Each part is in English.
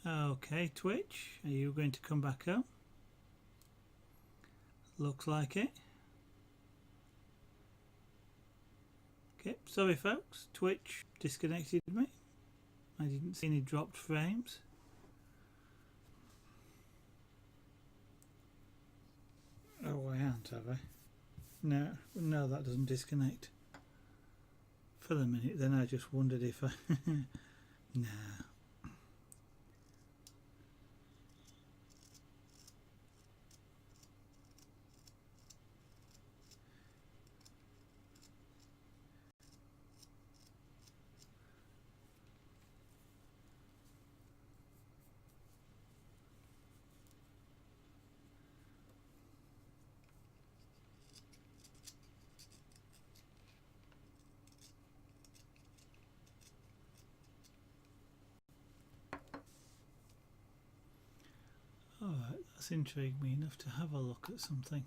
Okay, Twitch, are you going to come back up? Looks like it. Okay, sorry folks, Twitch disconnected me. I didn't see any dropped frames. Oh, I haven't, have I? No, that doesn't disconnect. For the minute then I just wondered if I... Nah. Alright, that's intrigued me enough to have a look at something.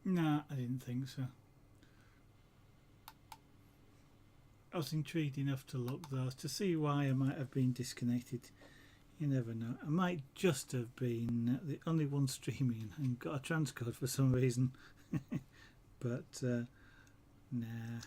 Nah, I didn't think so. I was intrigued enough to look though, to see why I might have been disconnected. You never know. I might just have been the only one streaming and got a transcode for some reason. But nah.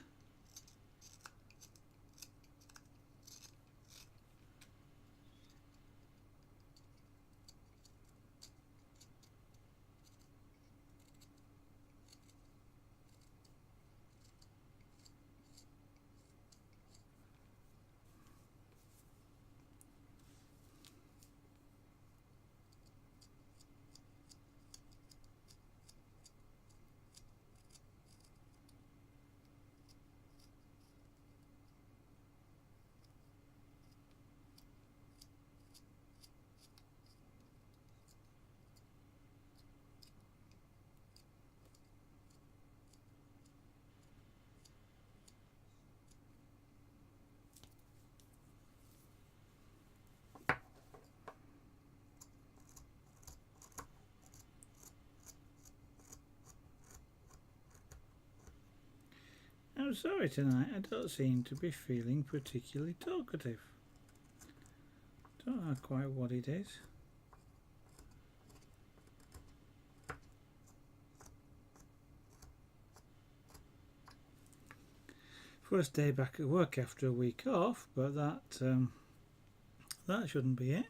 I'm sorry tonight, I don't seem to be feeling particularly talkative. Don't know quite what it is. First day back at work after a week off, but that shouldn't be it.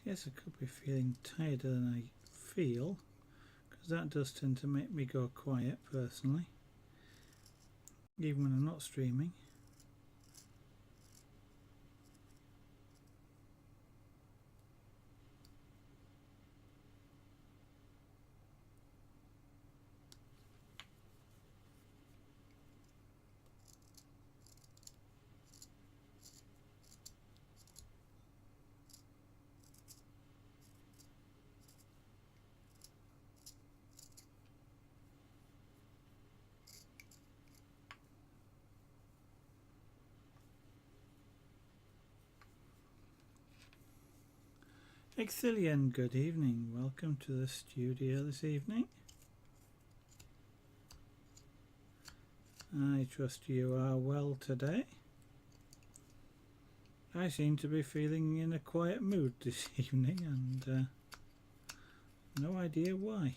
Guess I could be feeling tireder than I feel, because that does tend to make me go quiet personally, even when I'm not streaming. Exilian, good evening. Welcome to the studio this evening. I trust you are well today. I seem to be feeling in a quiet mood this evening, and no idea why.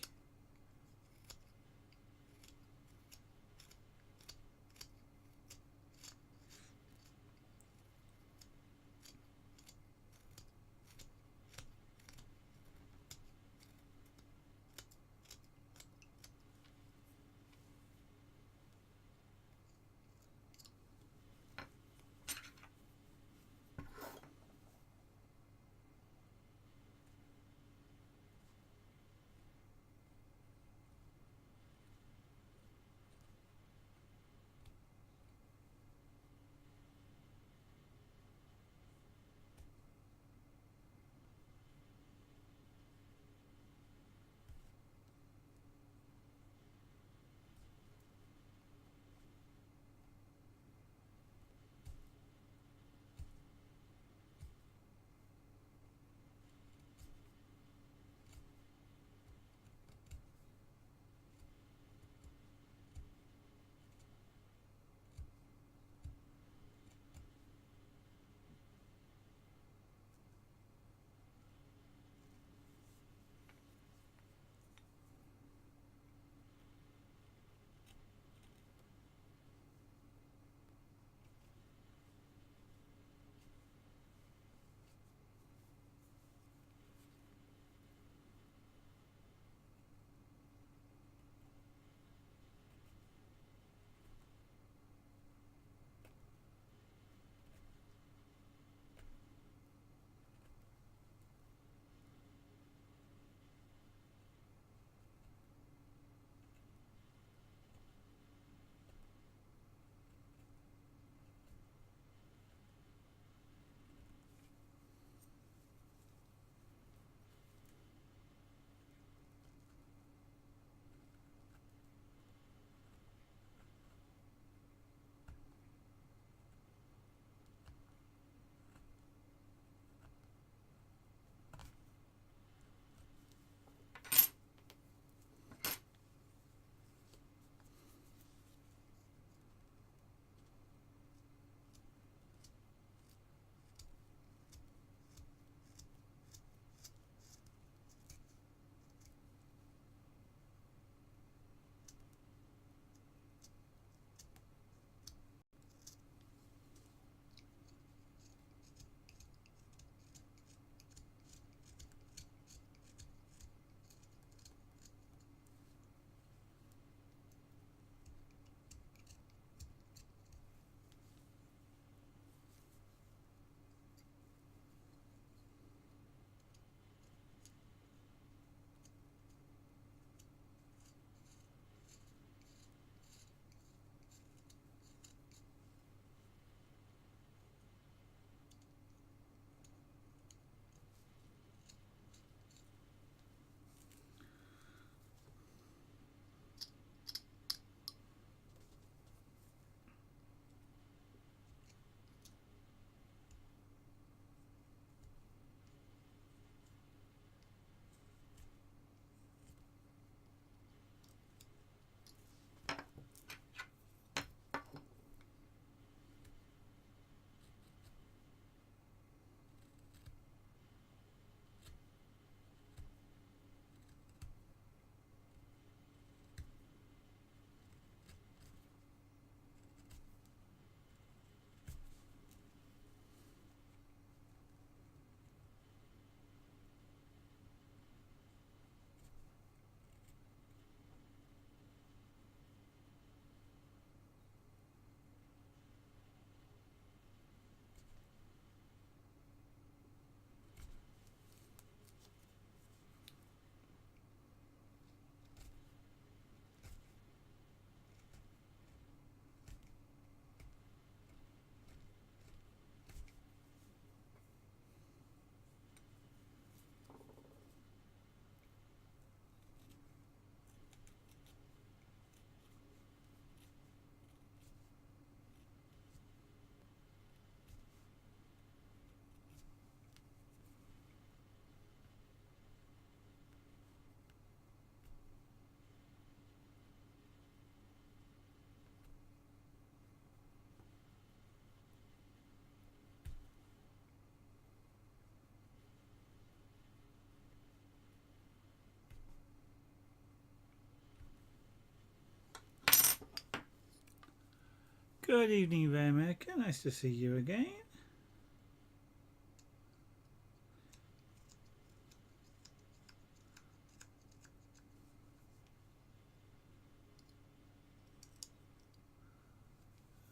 Good evening, Rainmaker. Nice to see you again.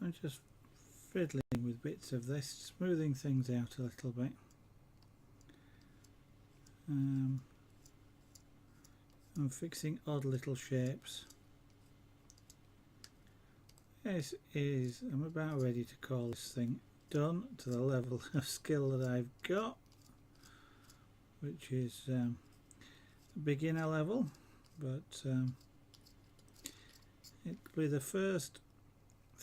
I'm just fiddling with bits of this, smoothing things out a little bit. I'm fixing odd little shapes. This is, I'm about ready to call this thing done to the level of skill that I've got, which is beginner level, but it'll be the first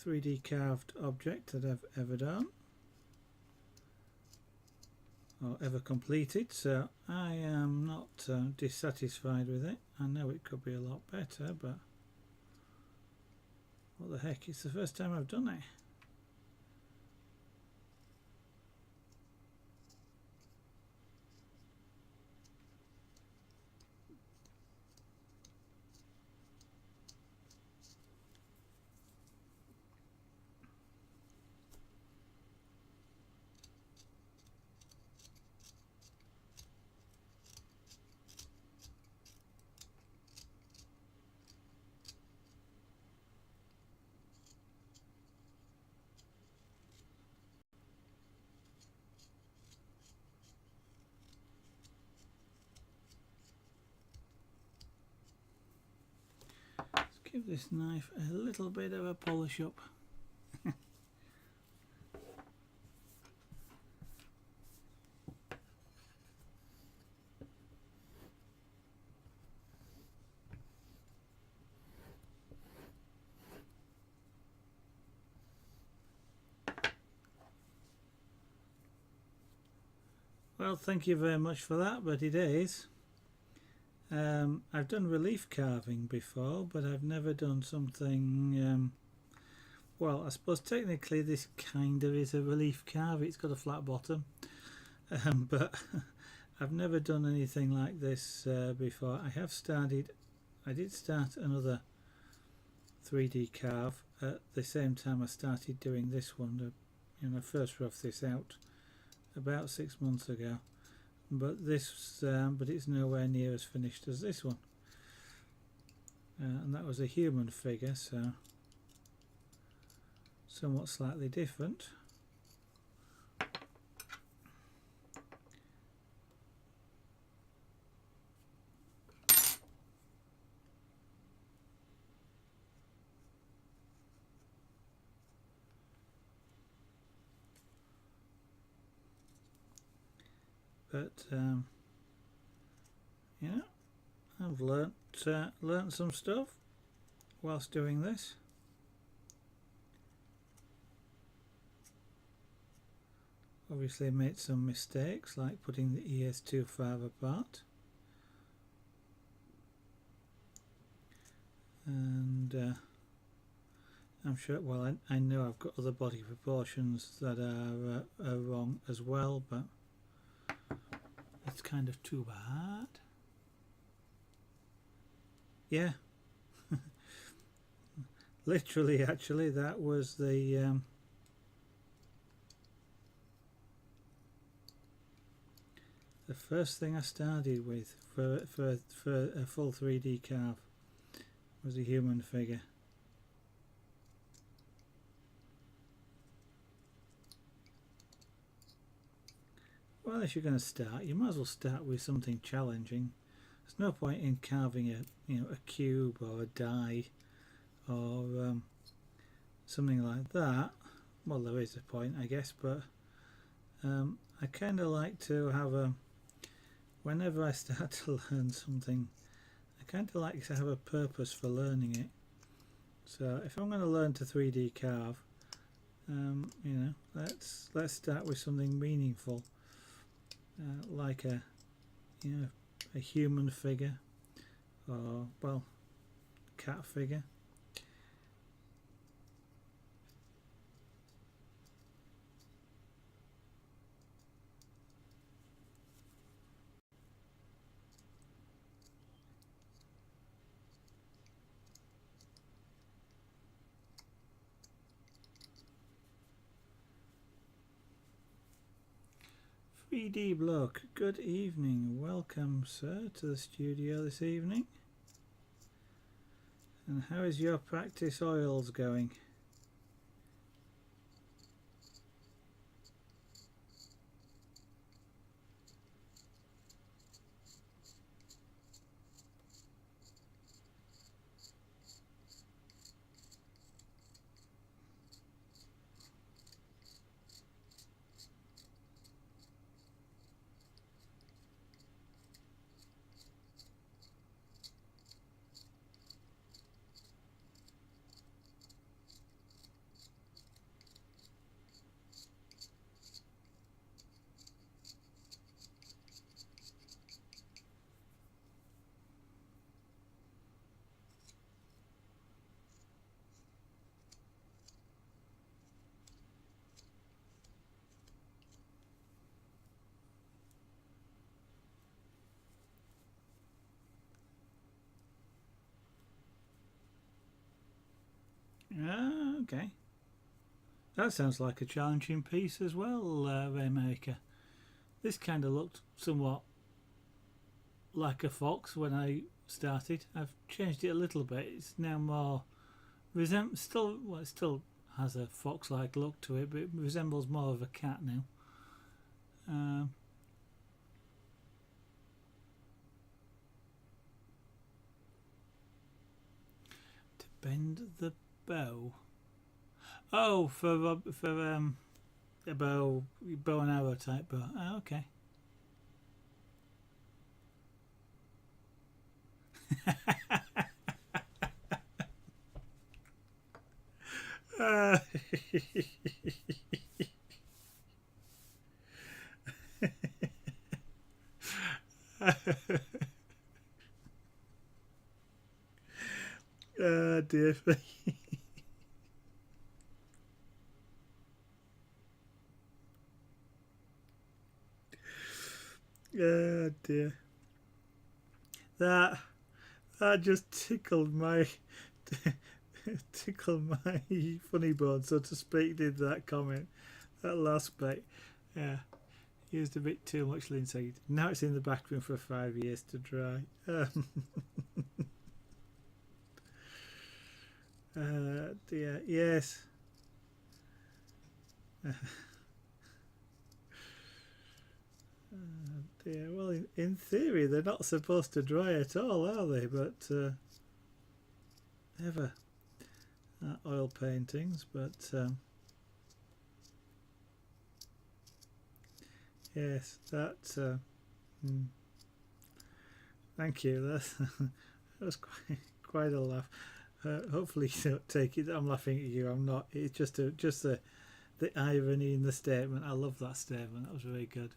3D carved object that I've ever done or ever completed, so I am not dissatisfied with it. I know it could be a lot better, but what the heck, it's the first time I've done it. Give this knife a little bit of a polish up. Well, thank you very much for that, but it is. I've done relief carving before, but I've never done something, well, I suppose technically this kind of is a relief carve. It's got a flat bottom, but I've never done anything like this before. I did start another 3D carve at the same time I started doing this one. I first roughed this out about 6 months ago. But it's nowhere near as finished as this one, and that was a human figure, so somewhat slightly different. But yeah, I've learnt some stuff whilst doing this. Obviously made some mistakes, like putting the ears too far apart, and I'm sure, well, I know I've got other body proportions that are wrong as well, but it's kind of too bad. Yeah. Literally, actually, that was the first thing I started with for a full 3D carve was a human figure. Well, if you're going to start, you might as well start with something challenging. There's no point in carving a cube or a die or something like that. Well, there is a point, I guess, but I kind of like to have whenever I start to learn something, I kind of like to have a purpose for learning it. So if I'm going to learn to 3D carve, let's start with something meaningful, like a human figure, or, well, cat figure. 3D Bloke, good evening. Welcome, sir, to the studio this evening. And how is your practice oils going? Ah, okay. That sounds like a challenging piece as well, Raymaker. This kind of looked somewhat like a fox when I started. I've changed it a little bit. It's now more still, well, it still has a fox-like look to it, but it resembles more of a cat now. To bend the bow. Oh, for a bow and arrow type bow. Oh, okay. Dear. Dear. That just tickled my funny bone, so to speak. Did that comment? That last bit, yeah, used a bit too much linseed. Now it's in the back room for 5 years to dry. Dear, yes. Dear. Well, in theory, they're not supposed to dry at all, are they? But ever oil paintings. But yes, that. Thank you. That was quite a laugh. Hopefully, you don't take it that I'm laughing at you. I'm not. It's just the irony in the statement. I love that statement. That was very good.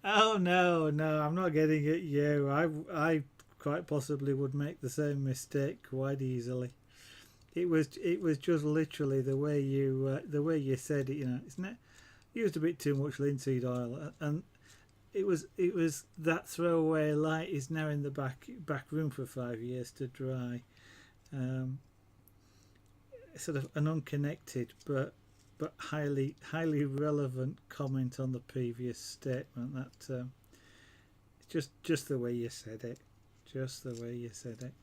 Oh no, I'm not getting at you. I quite possibly would make the same mistake quite easily. It was just literally the way you said it. You know, it's not used a bit too much linseed oil, and it was that throwaway light is now in the back room for 5 years to dry. Sort of an unconnected but highly relevant comment on the previous statement. That just the way you said it, just the way you said it.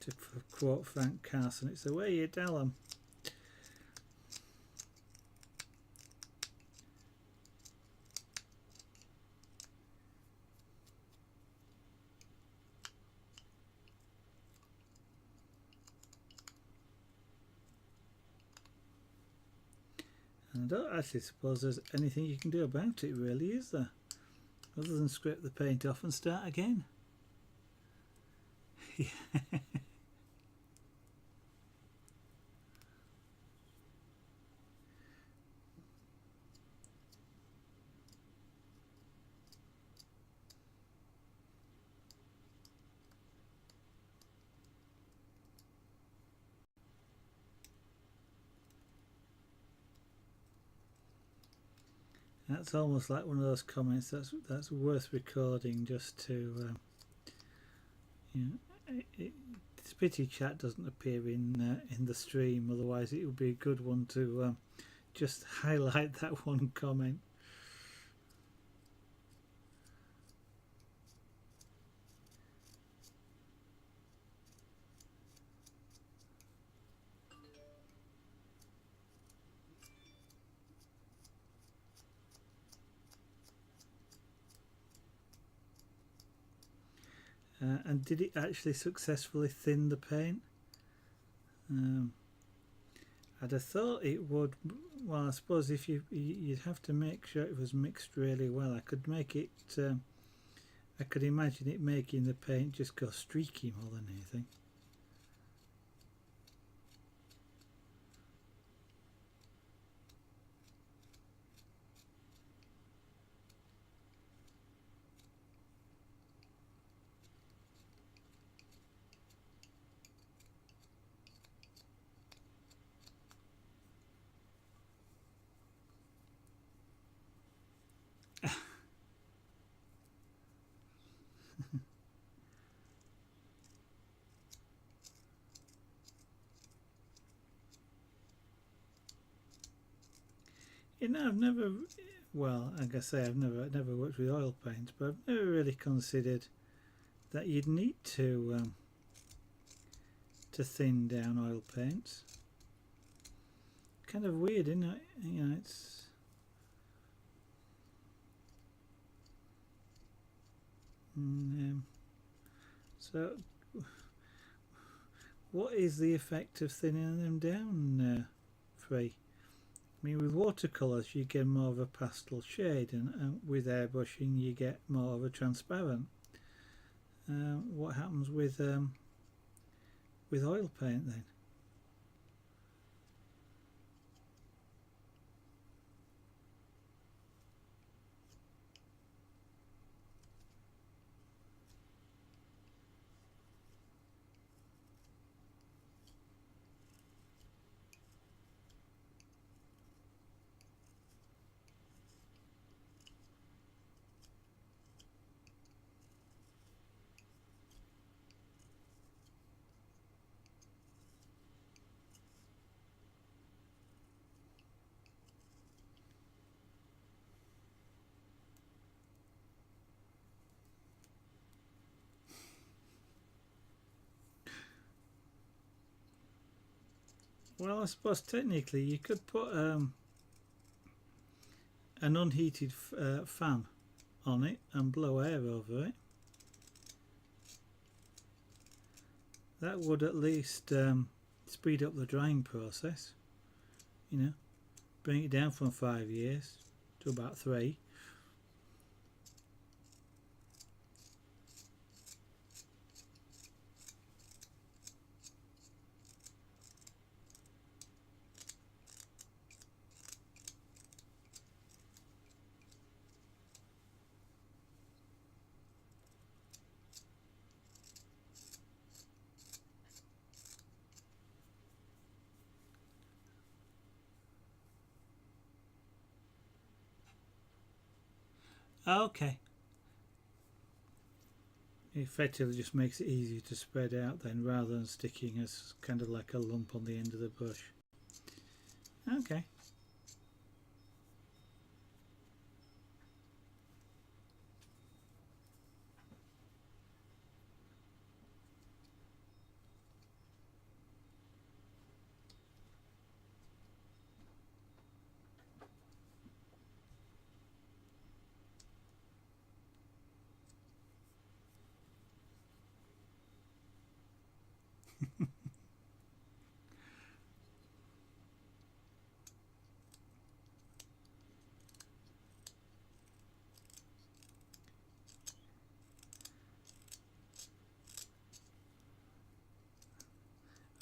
To quote Frank Carson, it's the way you tell them. And I don't actually suppose there's anything you can do about it, really, is there? Other than scrape the paint off and start again. That's almost like one of those comments that's worth recording just to, it's a pity chat doesn't appear in the stream. Otherwise, it would be a good one to just highlight that one comment. And did it actually successfully thin the paint? I'd have thought it would. Well, I suppose if you'd have to make sure it was mixed really well. I could make it. I could imagine it making the paint just go streaky more than anything. You know, I've never. Well, like I say, I've never worked with oil paints, but I've never really considered that you'd need to thin down oil paints. Kind of weird, isn't it? You know, it's. So, what is the effect of thinning them down, Free? I mean, with watercolours you get more of a pastel shade, and with airbrushing you get more of a transparent. What happens with oil paint then? Well, I suppose technically you could put an unheated fan on it and blow air over it. That would at least speed up the drying process, you know, bring it down from 5 years to about 3. Okay. It effectively just makes it easier to spread out then, rather than sticking as kind of like a lump on the end of the brush. Okay.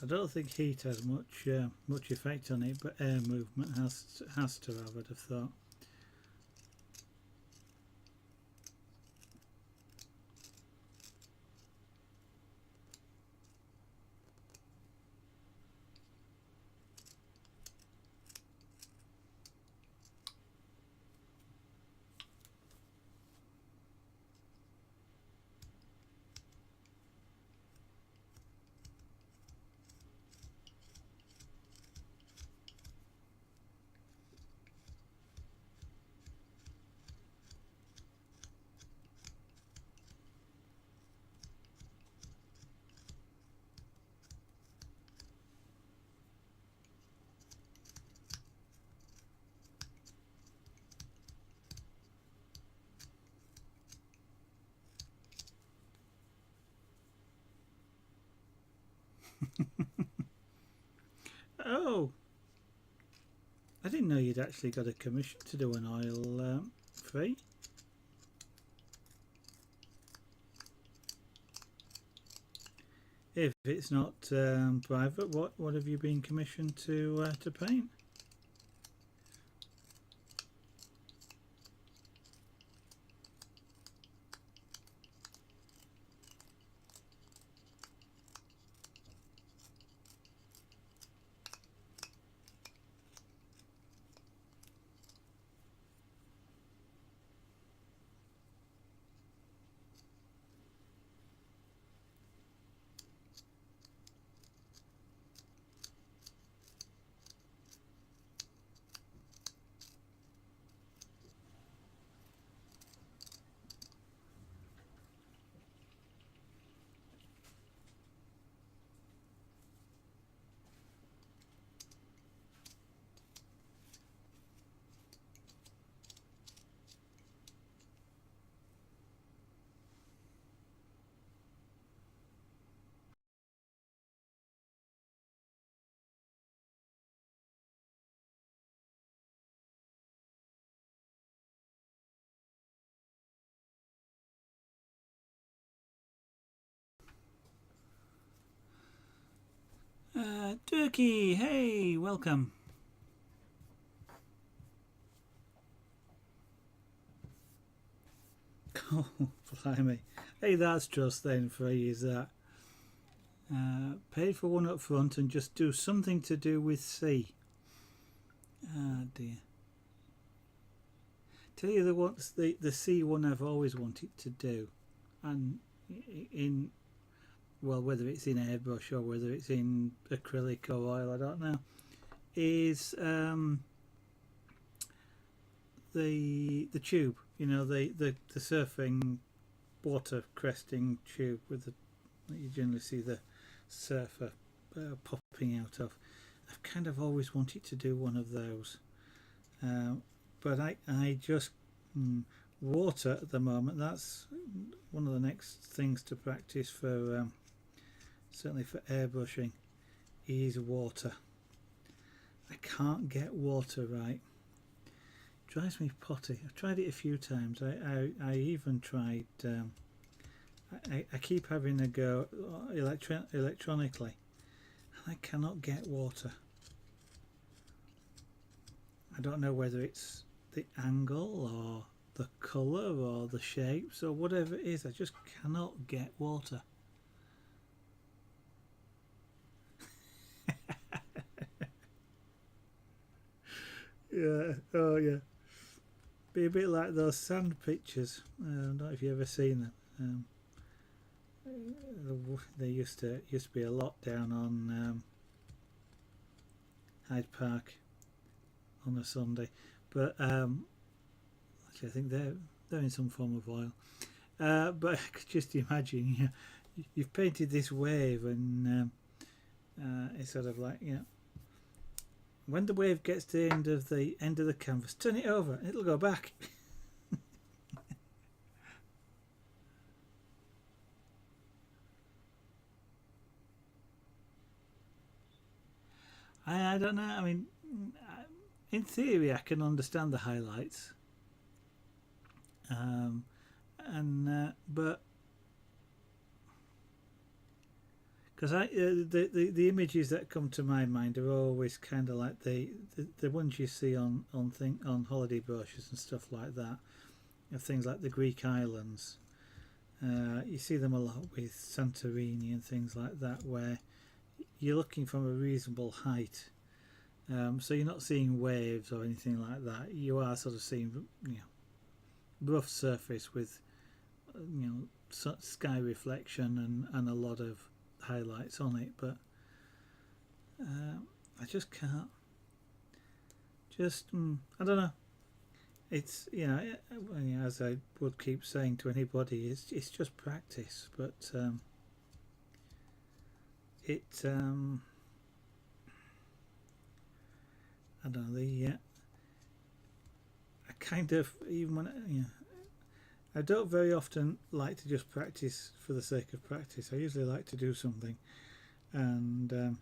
I don't think heat has much effect on it, but air movement has to have, I'd have thought. Oh, I didn't know you'd actually got a commission to do an oil free. If it's not private, what have you been commissioned to paint? Turkey, hey, welcome. Oh, blimey. Hey, that's just then free, is that? Pay for one up front and just do something to do with C. Ah, dear. Tell you the C one I've always wanted to do. And in, well, whether it's in airbrush or whether it's in acrylic or oil, I don't know, is the tube, you know, the surfing water cresting tube with the that you generally see the surfer popping out of. I've kind of always wanted to do one of those, but I just water at the moment. That's one of the next things to practice for certainly for airbrushing is water. I can't get water right. Drives me potty. I've tried it a few times. I even tried. I keep having a go electronically, and I cannot get water. I don't know whether it's the angle or the colour or the shapes or whatever it is. I just cannot get water. Yeah. Oh yeah. Be a bit like those sand pictures. I don't know if you've ever seen them. There used to be a lot down on Hyde Park on a Sunday, but actually I think they're in some form of oil. But I could just imagine, you've painted this wave, and it's sort of like, when the wave gets to the end of the canvas, turn it over, and it'll go back. I don't know. I mean, in theory, I can understand the highlights, but because the images that come to my mind are always kind of like the ones you see on holiday brochures and stuff like that, things like the Greek islands. You see them a lot with Santorini and things like that, where you're looking from a reasonable height, so you're not seeing waves or anything like that. You are sort of seeing, rough surface with, sky reflection and a lot of highlights on it. But I just can't. I don't know. It's as I would keep saying to anybody, it's just practice. But I don't know, I kind of, even when I don't very often like to just practice for the sake of practice. I usually like to do something, and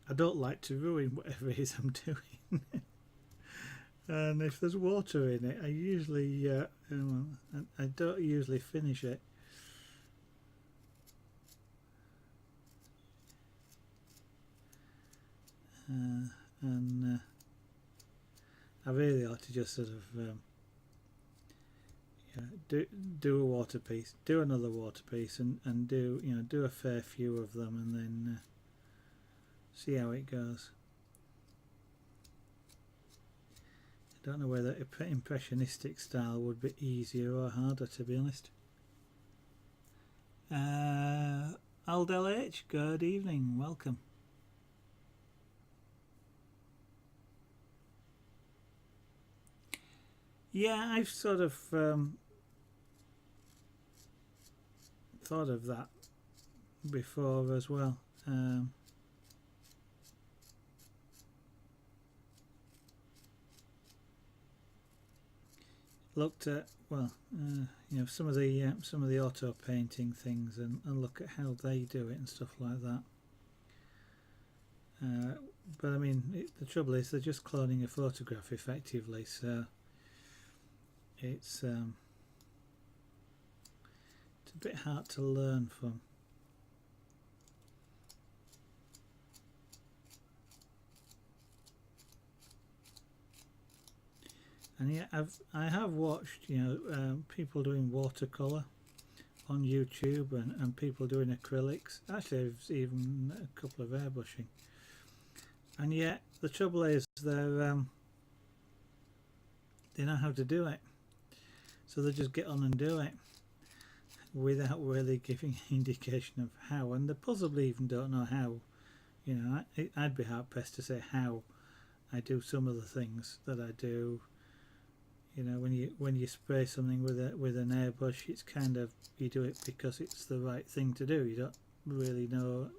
I don't like to ruin whatever it is I'm doing. And if there's water in it, I usually I don't usually finish it. And I really ought to just sort of do a water piece, do another water piece, and do a fair few of them, and then see how it goes. I don't know whether impressionistic style would be easier or harder, to be honest. Aldel H, good evening, welcome. Yeah, I've sort of thought of that before as well. Looked at some of the auto painting things and look at how they do it and stuff like that. But I mean, the trouble is they're just cloning a photograph effectively, so it's a bit hard to learn from. And yeah, I have watched people doing watercolor on YouTube and people doing acrylics. Actually, I've even a couple of airbrushing. And yet the trouble is they know how to do it, so they just get on and do it without really giving indication of how, and they possibly even don't know how. I'd be hard pressed to say how I do some of the things that I do. When you spray something with an airbrush, it's kind of, you do it because it's the right thing to do. You don't really know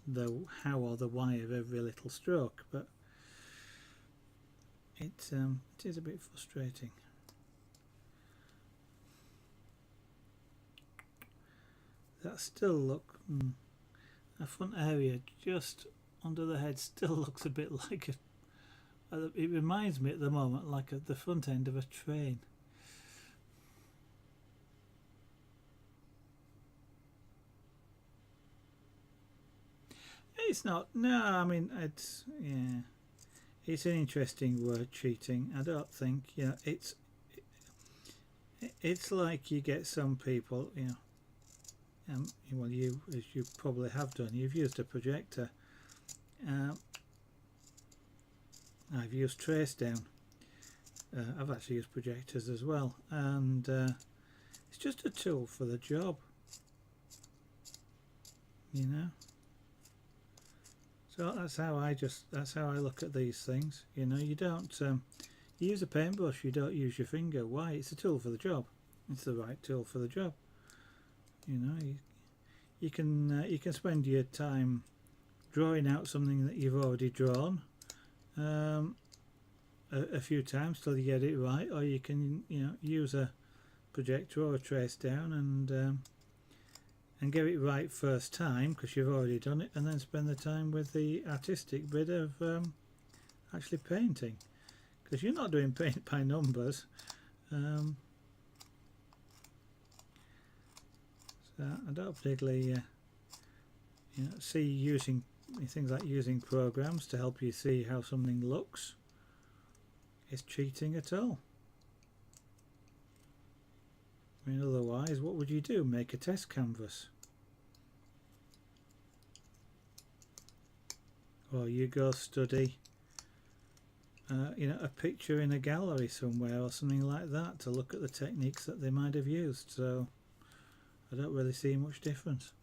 the how or the why of every little stroke, but it is a bit frustrating. That still look a front area just under the head still looks a bit like it reminds me at the moment like the front end of a train. It's not. No, I mean it's It's an interesting word, cheating. I don't think it's like you get some people well, you, as you probably have done, you've used a projector. I've used trace down. I've actually used projectors as well, and it's just a tool for the job, So that's how I look at these things. You don't you use a paintbrush, you don't use your finger. Why? It's a tool for the job. It's the right tool for the job. You can spend your time drawing out something that you've already drawn a few times till you get it right, or you can use a projector or a trace down and get it right first time because you've already done it, and then spend the time with the artistic bit of actually painting, because you're not doing paint by numbers. So I don't particularly see using things like using programs to help you see how something looks is cheating at all. I mean, otherwise, what would you do? Make a test canvas, or you go study a picture in a gallery somewhere or something like that to look at the techniques that they might have used. So I don't really see much difference.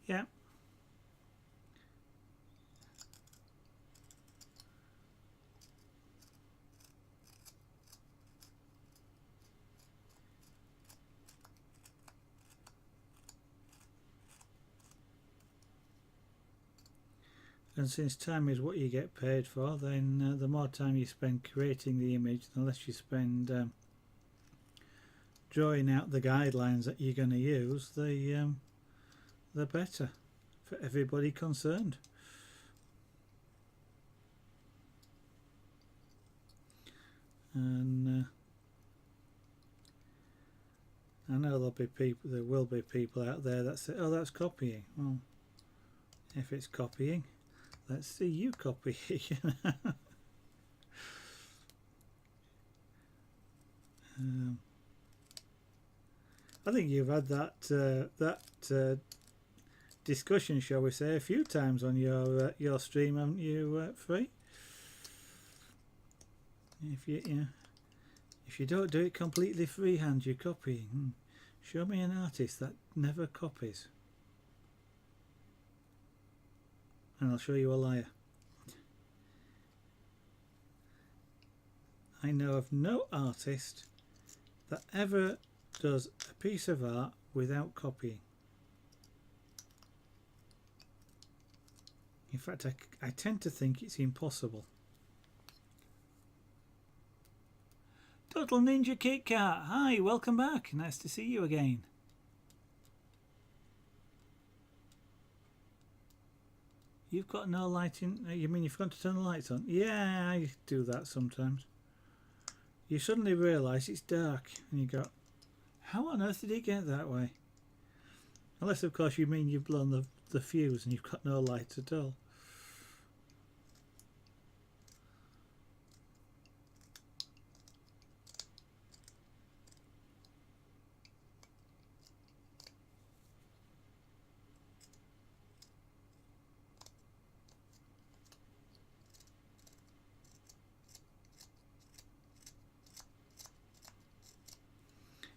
Yeah. And since time is what you get paid for, then the more time you spend creating the image, the less you spend drawing out the guidelines that you're going to use, the better for everybody concerned. And I know there will be people out there that say, "Oh, that's copying." Well, if it's copying, let's see you copy. I think you've had that discussion, shall we say, a few times on your stream, haven't you, Free? If you don't do it completely freehand, you're copying. Show me an artist that never copies, and I'll show you a liar. I know of no artist that ever does a piece of art without copying. In fact, I tend to think it's impossible. Total Ninja Kit Kat, hi, welcome back. Nice to see you again. You've got no lighting. You mean you've forgotten to turn the lights on? Yeah, I do that sometimes. You suddenly realise it's dark and you go, how on earth did it get that way? Unless, of course, you mean you've blown the fuse and you've got no lights at all.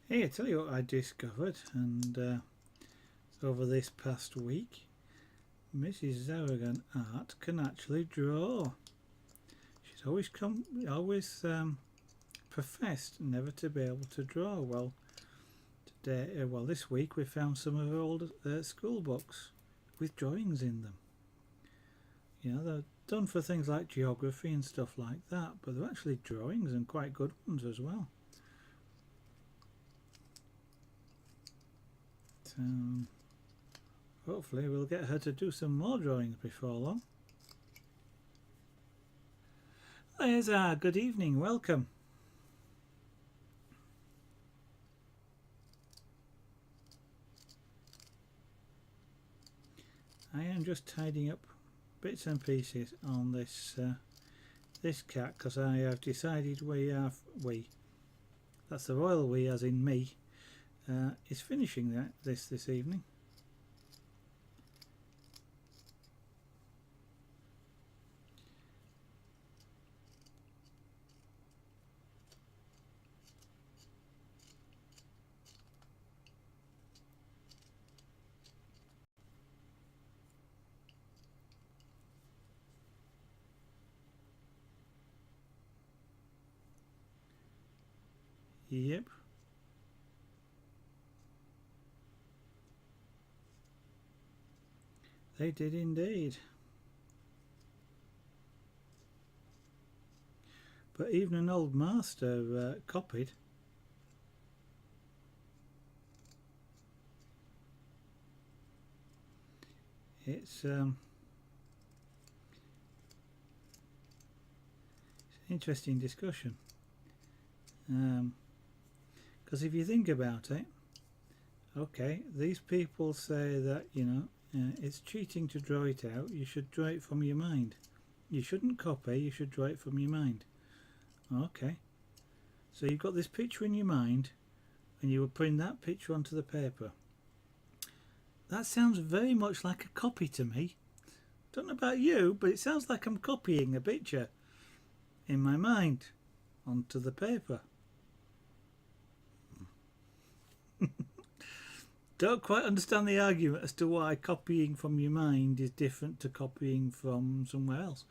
Hey, I tell you what I discovered, and over this past week, Mrs. Zaragan Art can actually draw. She's always professed never to be able to draw. Well, this week we found some of her old school books with drawings in them. You know, they're done for things like geography and stuff like that, but they're actually drawings, and quite good ones as well. Hopefully we'll get her to do some more drawings before long. There's our good evening, welcome. I am just tidying up bits and pieces on this this cat, because I have decided that's the royal we as in me, is finishing this evening. Yep. They did indeed. But even an old master copied. It's an interesting discussion. Because if you think about it, okay, these people say that, you know, it's cheating to draw it out. You should draw it from your mind. You shouldn't copy, you should draw it from your mind. Okay, so you've got this picture in your mind and you were putting that picture onto the paper. That sounds very much like a copy to me. Don't know about you, but it sounds like I'm copying a picture in my mind onto the paper. Don't quite understand the argument as to why copying from your mind is different to copying from somewhere else.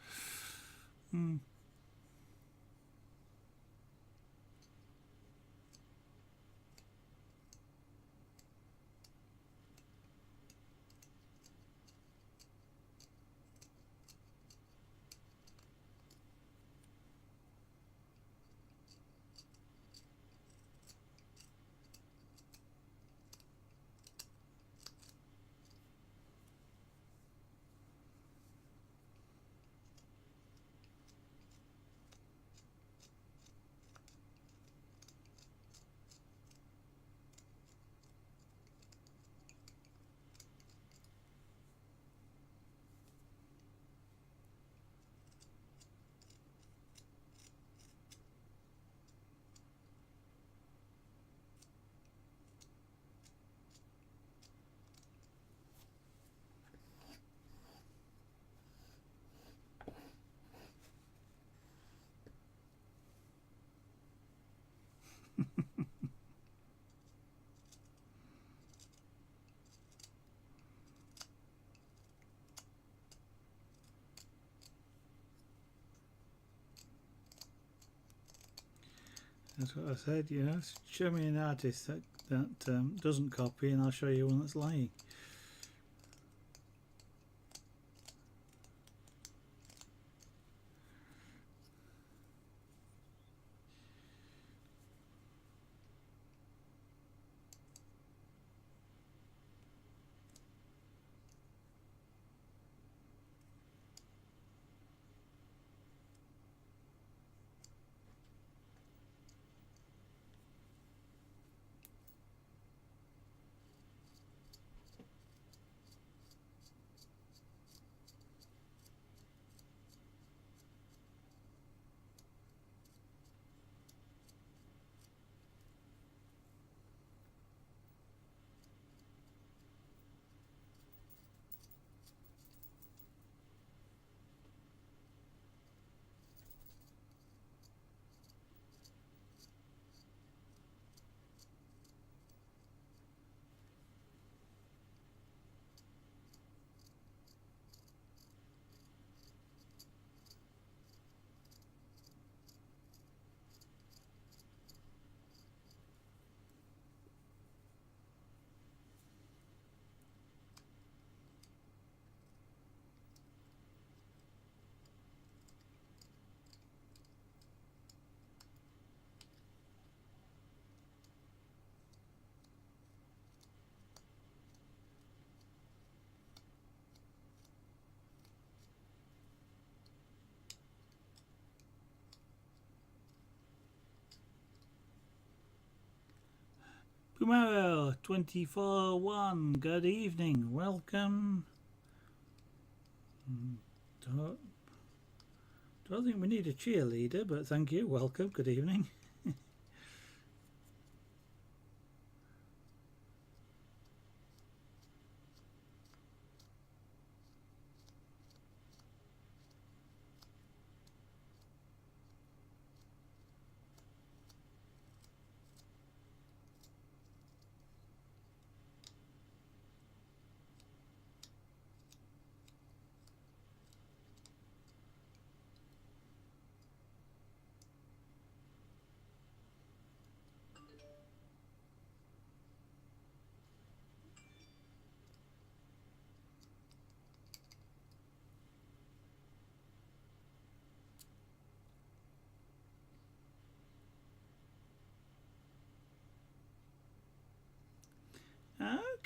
That's what I said, you know. Show me an artist that doesn't copy, and I'll show you one that's lying. Tomorrow, 24-1, good evening, welcome. Don't think we need a cheerleader, but thank you, welcome, good evening.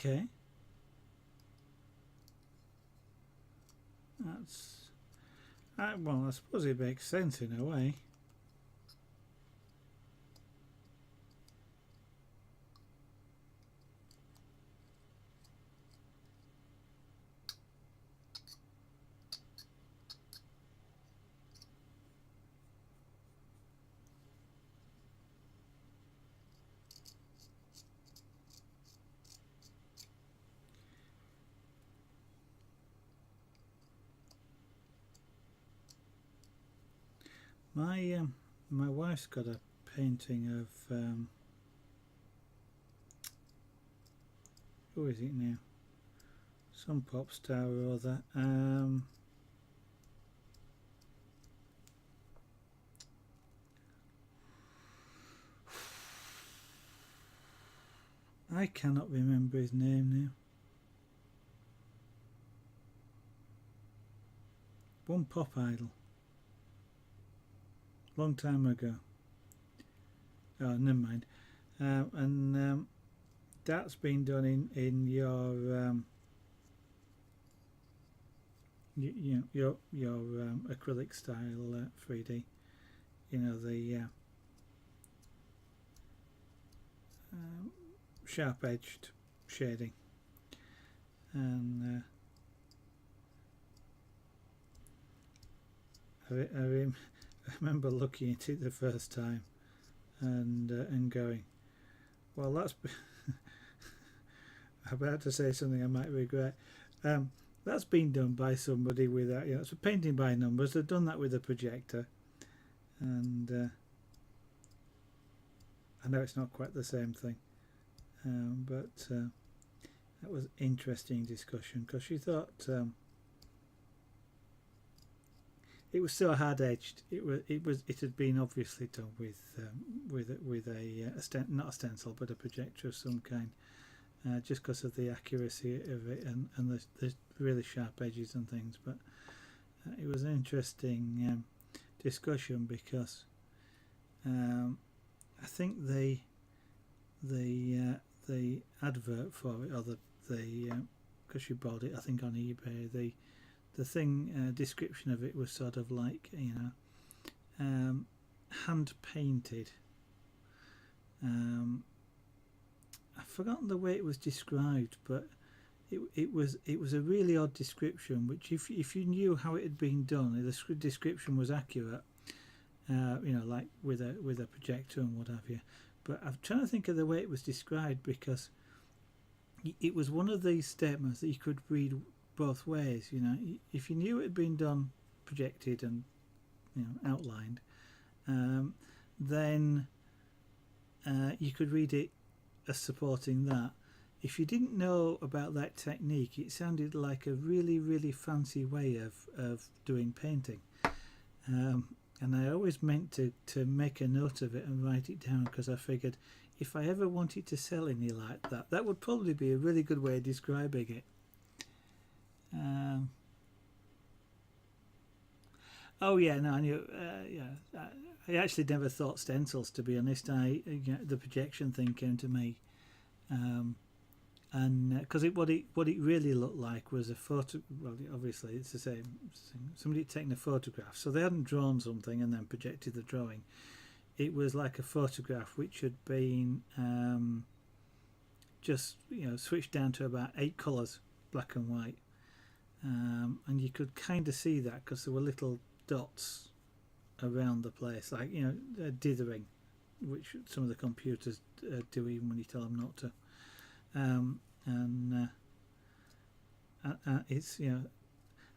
Okay. That's... well, I suppose it makes sense in a way. My wife's got a painting of who is it now? Some pop star or other. I cannot remember his name now. One pop idol. Long time ago. Oh, never mind. And that's been done in your your acrylic style 3D. You know, the sharp edged shading, and I remember looking at it the first time and going, well, that's I'm about to say something I might regret. That's been done by somebody with that, you know, it's a painting by numbers. They've done that with a projector, and I know it's not quite the same thing, but that was interesting discussion, because she thought it was so hard edged. It had been obviously done with not a stencil but a projector of some kind, just because of the accuracy of it and the really sharp edges and things. But it was an interesting discussion because I think the advert for it, or the because you bought it I think on eBay, the thing description of it was sort of like, you know, hand painted. I've forgotten the way it was described, but it was a really odd description, which if you knew how it had been done, the description was accurate, you know, like with a projector and what have you. But I'm trying to think of the way it was described, because it was one of these statements that you could read both ways. You know, if you knew it had been done, projected and, you know, outlined, then you could read it as supporting that. If you didn't know about that technique, it sounded like a really fancy way of doing painting, and I always meant to make a note of it and write it down, because I figured if I ever wanted to sell any like that, that would probably be a really good way of describing it. Oh yeah, no, I knew. Yeah, I actually never thought stencils, to be honest. You know, the projection thing came to me, and because what it really looked like was a photo. Well, obviously it's the same thing. Somebody had taken a photograph, so they hadn't drawn something and then projected the drawing. It was like a photograph which had been just, you know, switched down to about 8 colours, black and white, and you could kind of see that because there were little dots around the place, like, you know, dithering, which some of the computers do even when you tell them not to. And it's, you know,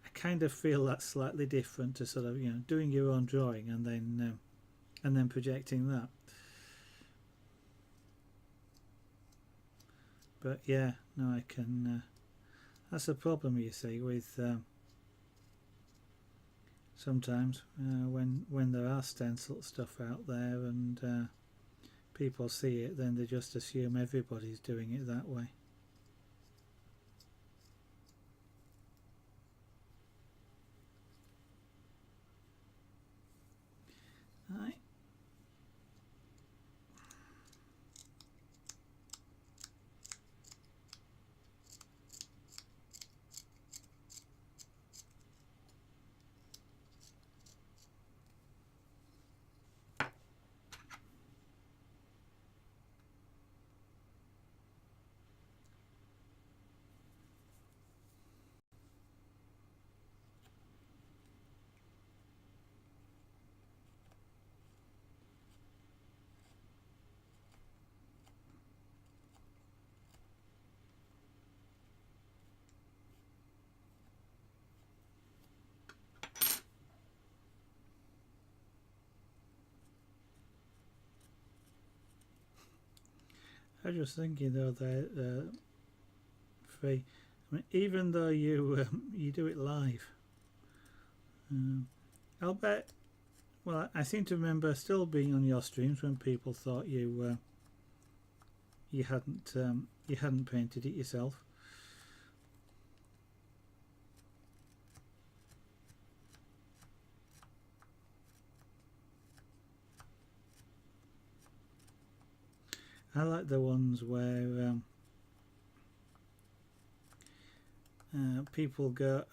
I kind of feel that's slightly different to sort of, you know, doing your own drawing and then projecting that. But yeah, no, I can. That's a problem, you see, with sometimes when there are stencil stuff out there and people see it, then they just assume everybody's doing it that way. Right. I was just thinking though that I mean, even though you do it live, I'll bet. Well, I seem to remember still being on your streams when people thought you hadn't painted it yourself. I like the ones where people go,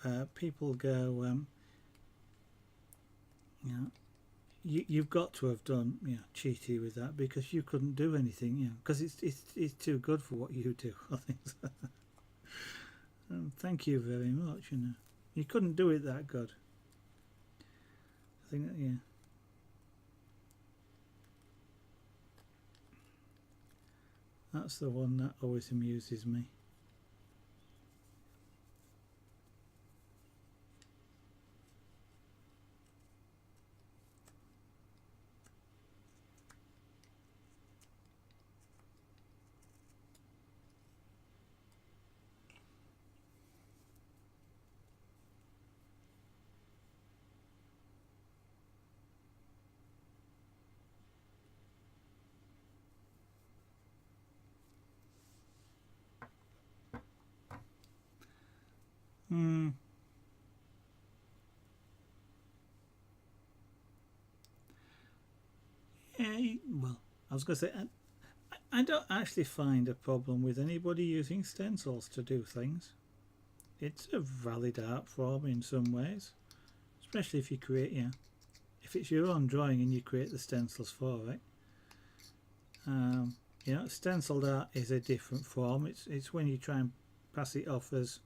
you know, you've got to have done, you know, cheaty with that because you couldn't do anything, you know, because it's too good for what you do. I think so. Thank you very much. You know, you couldn't do it that good. I think that, yeah. That's the one that always amuses me. Well, I was going to say, I don't actually find a problem with anybody using stencils to do things. It's a valid art form in some ways, especially if you create, if it's your own drawing and you create the stencils for it. Stenciled art is a different form. It's when you try and pass it off as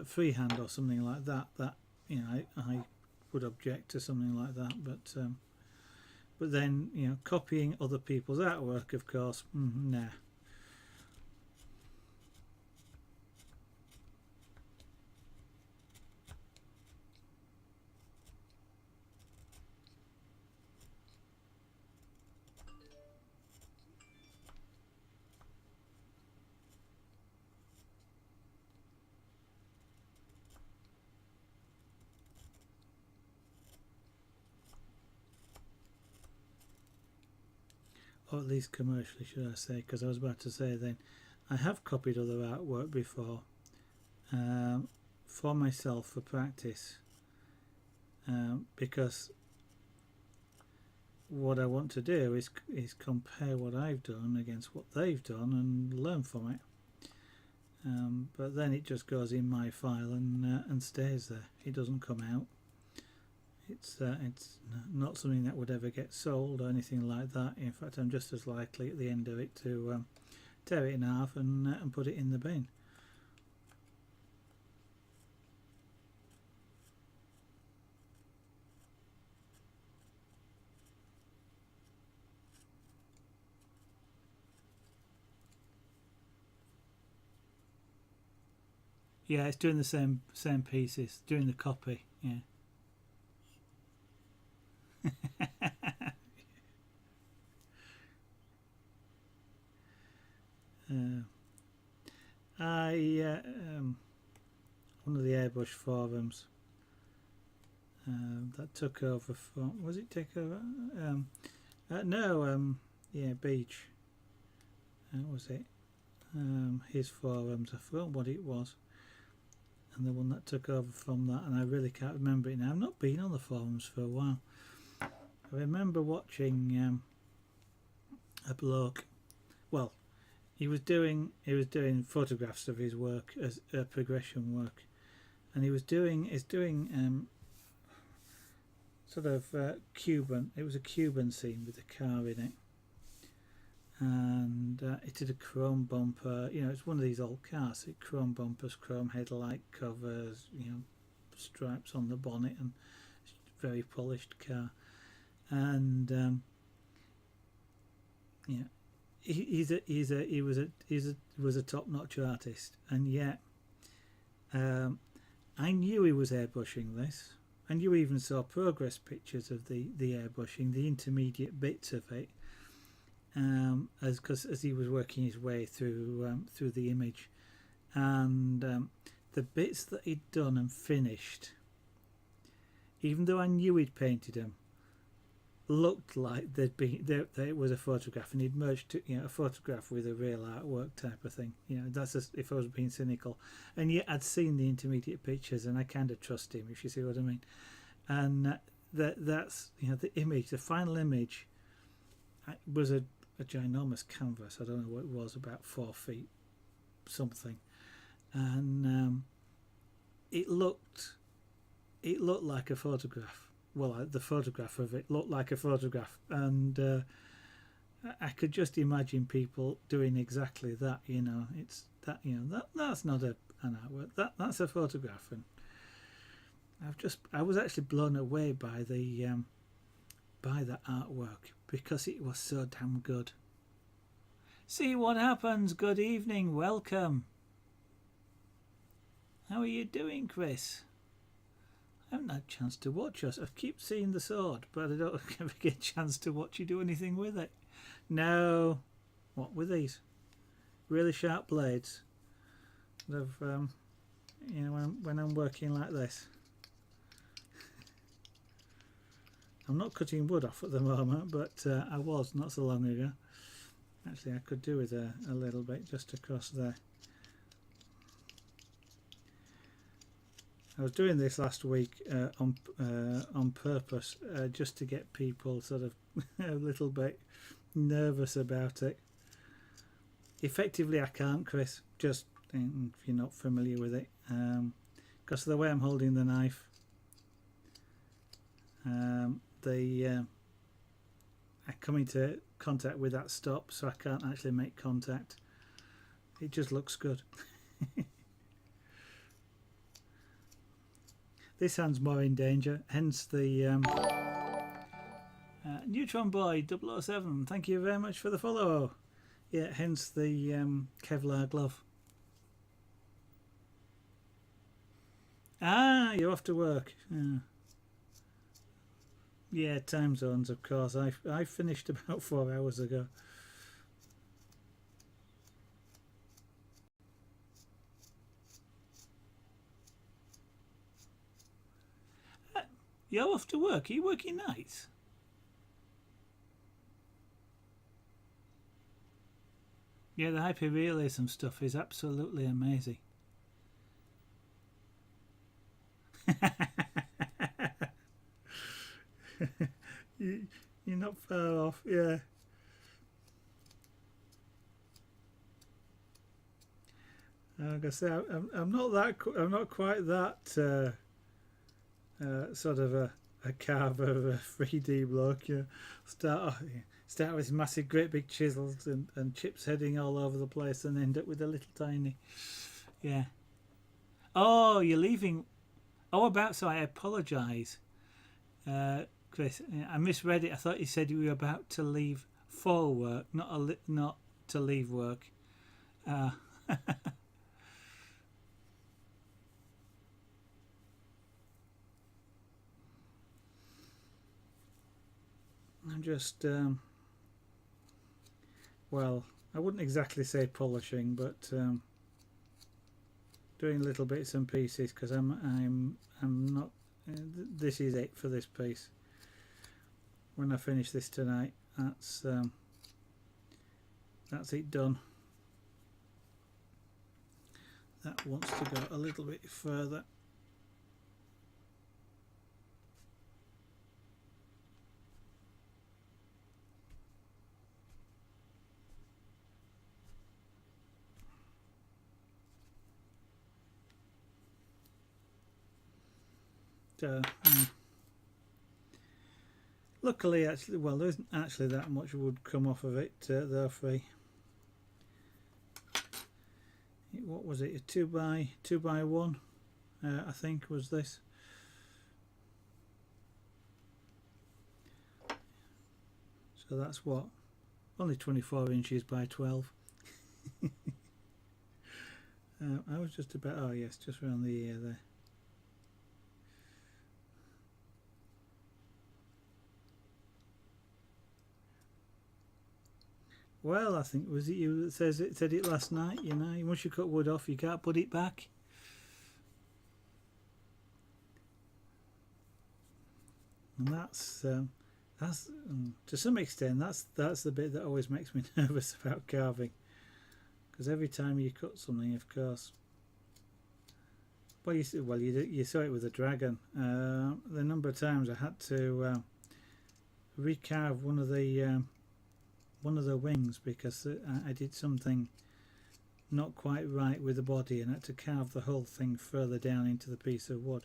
freehand or something like that. That I would object to something like that. But then copying other people's artwork, of course, nah. Or at least commercially, should I say, because I was about to say then I have copied other artwork before for myself for practice, because what I want to do is compare what I've done against what they've done and learn from it. But then it just goes in my file and stays there. It doesn't come out. It's not something that would ever get sold or anything like that. In fact, I'm just as likely at the end of it to tear it in half and put it in the bin. Yeah, it's doing the same pieces, doing the copy. Yeah. One of the airbrush forums that took over from, was it take over? No, Beach. Was it? His forums. I forgot what it was. And the one that took over from that, and I really can't remember it now. I've not been on the forums for a while. I remember watching a bloke. Well, he was doing photographs of his work as progression work, and he was doing sort of Cuban. It was a Cuban scene with a car in it, and it had a chrome bumper. It's one of these old cars. Chrome bumpers, chrome headlight covers. Stripes on the bonnet, and very polished car. And he was a top-notch artist, and yet I knew he was airbrushing this. And you even saw progress pictures of the airbrushing, the intermediate bits of it, as he was working his way through the image, and the bits that he'd done and finished, even though I knew he'd painted them, looked like that it was a photograph, and he'd merged a photograph with a real artwork type of thing. That's just, if I was being cynical. And yet I'd seen the intermediate pictures, and I kind of trust him, if you see what I mean. And that's the image, the final image, was a ginormous canvas. I don't know what it was, about 4 feet something, and it looked like a photograph. Well, the photograph of it looked like a photograph, and I could just imagine people doing exactly that. It's that that's not an artwork. That's a photograph, and I was actually blown away by the artwork, because it was so damn good. See what happens. Good evening, welcome. How are you doing, Chris? I haven't had a chance to watch us. I keep seeing the sword, but I don't ever get a chance to watch you do anything with it. No. What with these? Really sharp blades. Of when I'm working like this. I'm not cutting wood off at the moment, but I was not so long ago. Actually, I could do with a little bit just across there. I was doing this last week on purpose, just to get people sort of a little bit nervous about it. Effectively, I can't, Chris. Just if you're not familiar with it, because of the way I'm holding the knife, I come into contact with that stop, so I can't actually make contact. It just looks good. This hand's more in danger, hence the Neutron Boy 007. Thank you very much for the follow. Yeah, hence the Kevlar glove. Ah, you're off to work. Yeah, time zones, of course. I finished about 4 hours ago. You're off to work? Are you working nights? Yeah, the hyperrealism stuff is absolutely amazing. You're not far off, yeah. Like I say, I'm not quite that sort of a carver, a 3D bloke. You know, start with massive, great big chisels and chips heading all over the place, and end up with a little tiny. Yeah. Oh, you're leaving. Oh, about so I apologise, Chris. I misread it. I thought you said you were about to leave for work, not to leave work. I'm just well, I wouldn't exactly say polishing, but doing little bits and pieces, because I'm not. This is it for this piece. When I finish this tonight, that's it done. That wants to go a little bit further. Luckily, actually, well, there isn't actually that much wood come off of it. They're free. What was it? A 2x1, I think, was this. So that's what, only 24 inches by 12. I was just about, oh yes, just around the ear there. Well, I think, was it you that said it last night? You know, once you cut wood off, you can't put it back. And that's to some extent, that's the bit that always makes me nervous about carving, because every time you cut something, of course. Well, you saw it with the dragon. The number of times I had to recarve one of the wings, because I did something not quite right with the body and had to carve the whole thing further down into the piece of wood.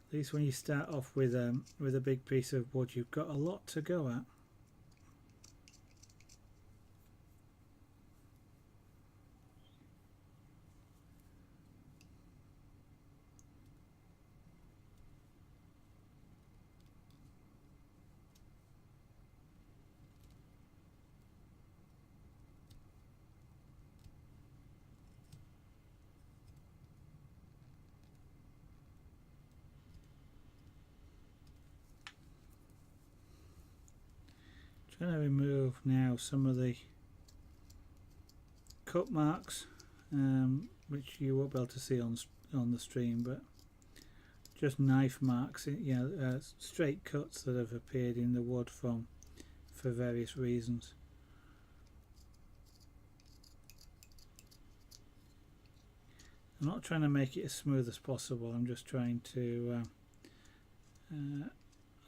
At least when you start off with a big piece of wood, you've got a lot to go at. Trying to remove now some of the cut marks, which you won't be able to see on the stream, but just knife marks, straight cuts that have appeared in the wood for various reasons. I'm not trying to make it as smooth as possible, I'm just trying to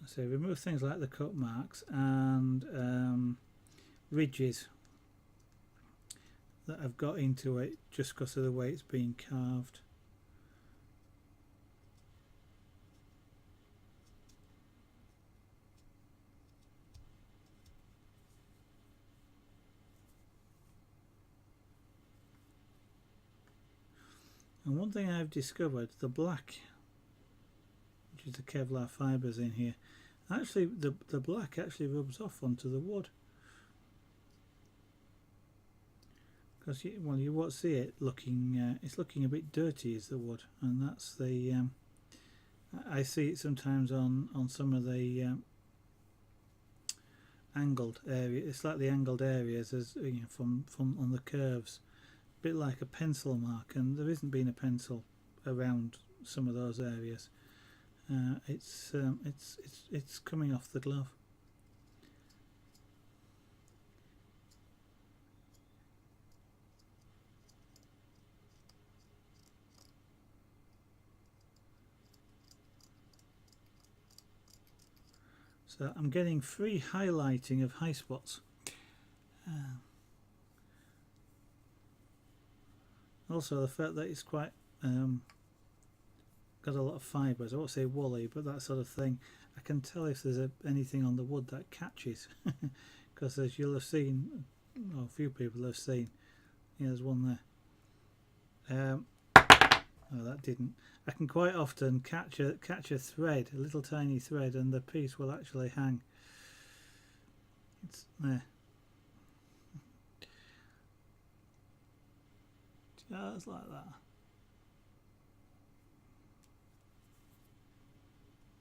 say remove things like the cut marks and ridges that I've got into it just because of the way it's been carved. And one thing I've discovered, the black, which is the Kevlar fibres in here, actually the black actually rubs off onto the wood. Because you won't see it looking, it's looking a bit dirty is the wood, and that's the, I see it sometimes on some of the angled area. It's like the angled areas as you know, from on the curves, a bit like a pencil mark, and there isn't been a pencil around some of those areas. It's coming off the glove. So I'm getting free highlighting of high spots. Also the fact that it's quite got a lot of fibres, I won't say woolly, but that sort of thing. I can tell if there's anything on the wood that catches, because as you'll have seen, or a few people have seen, yeah, there's one there. Oh, that didn't. I can quite often catch a thread, a little tiny thread, and the piece will actually hang. It's there. Just like that.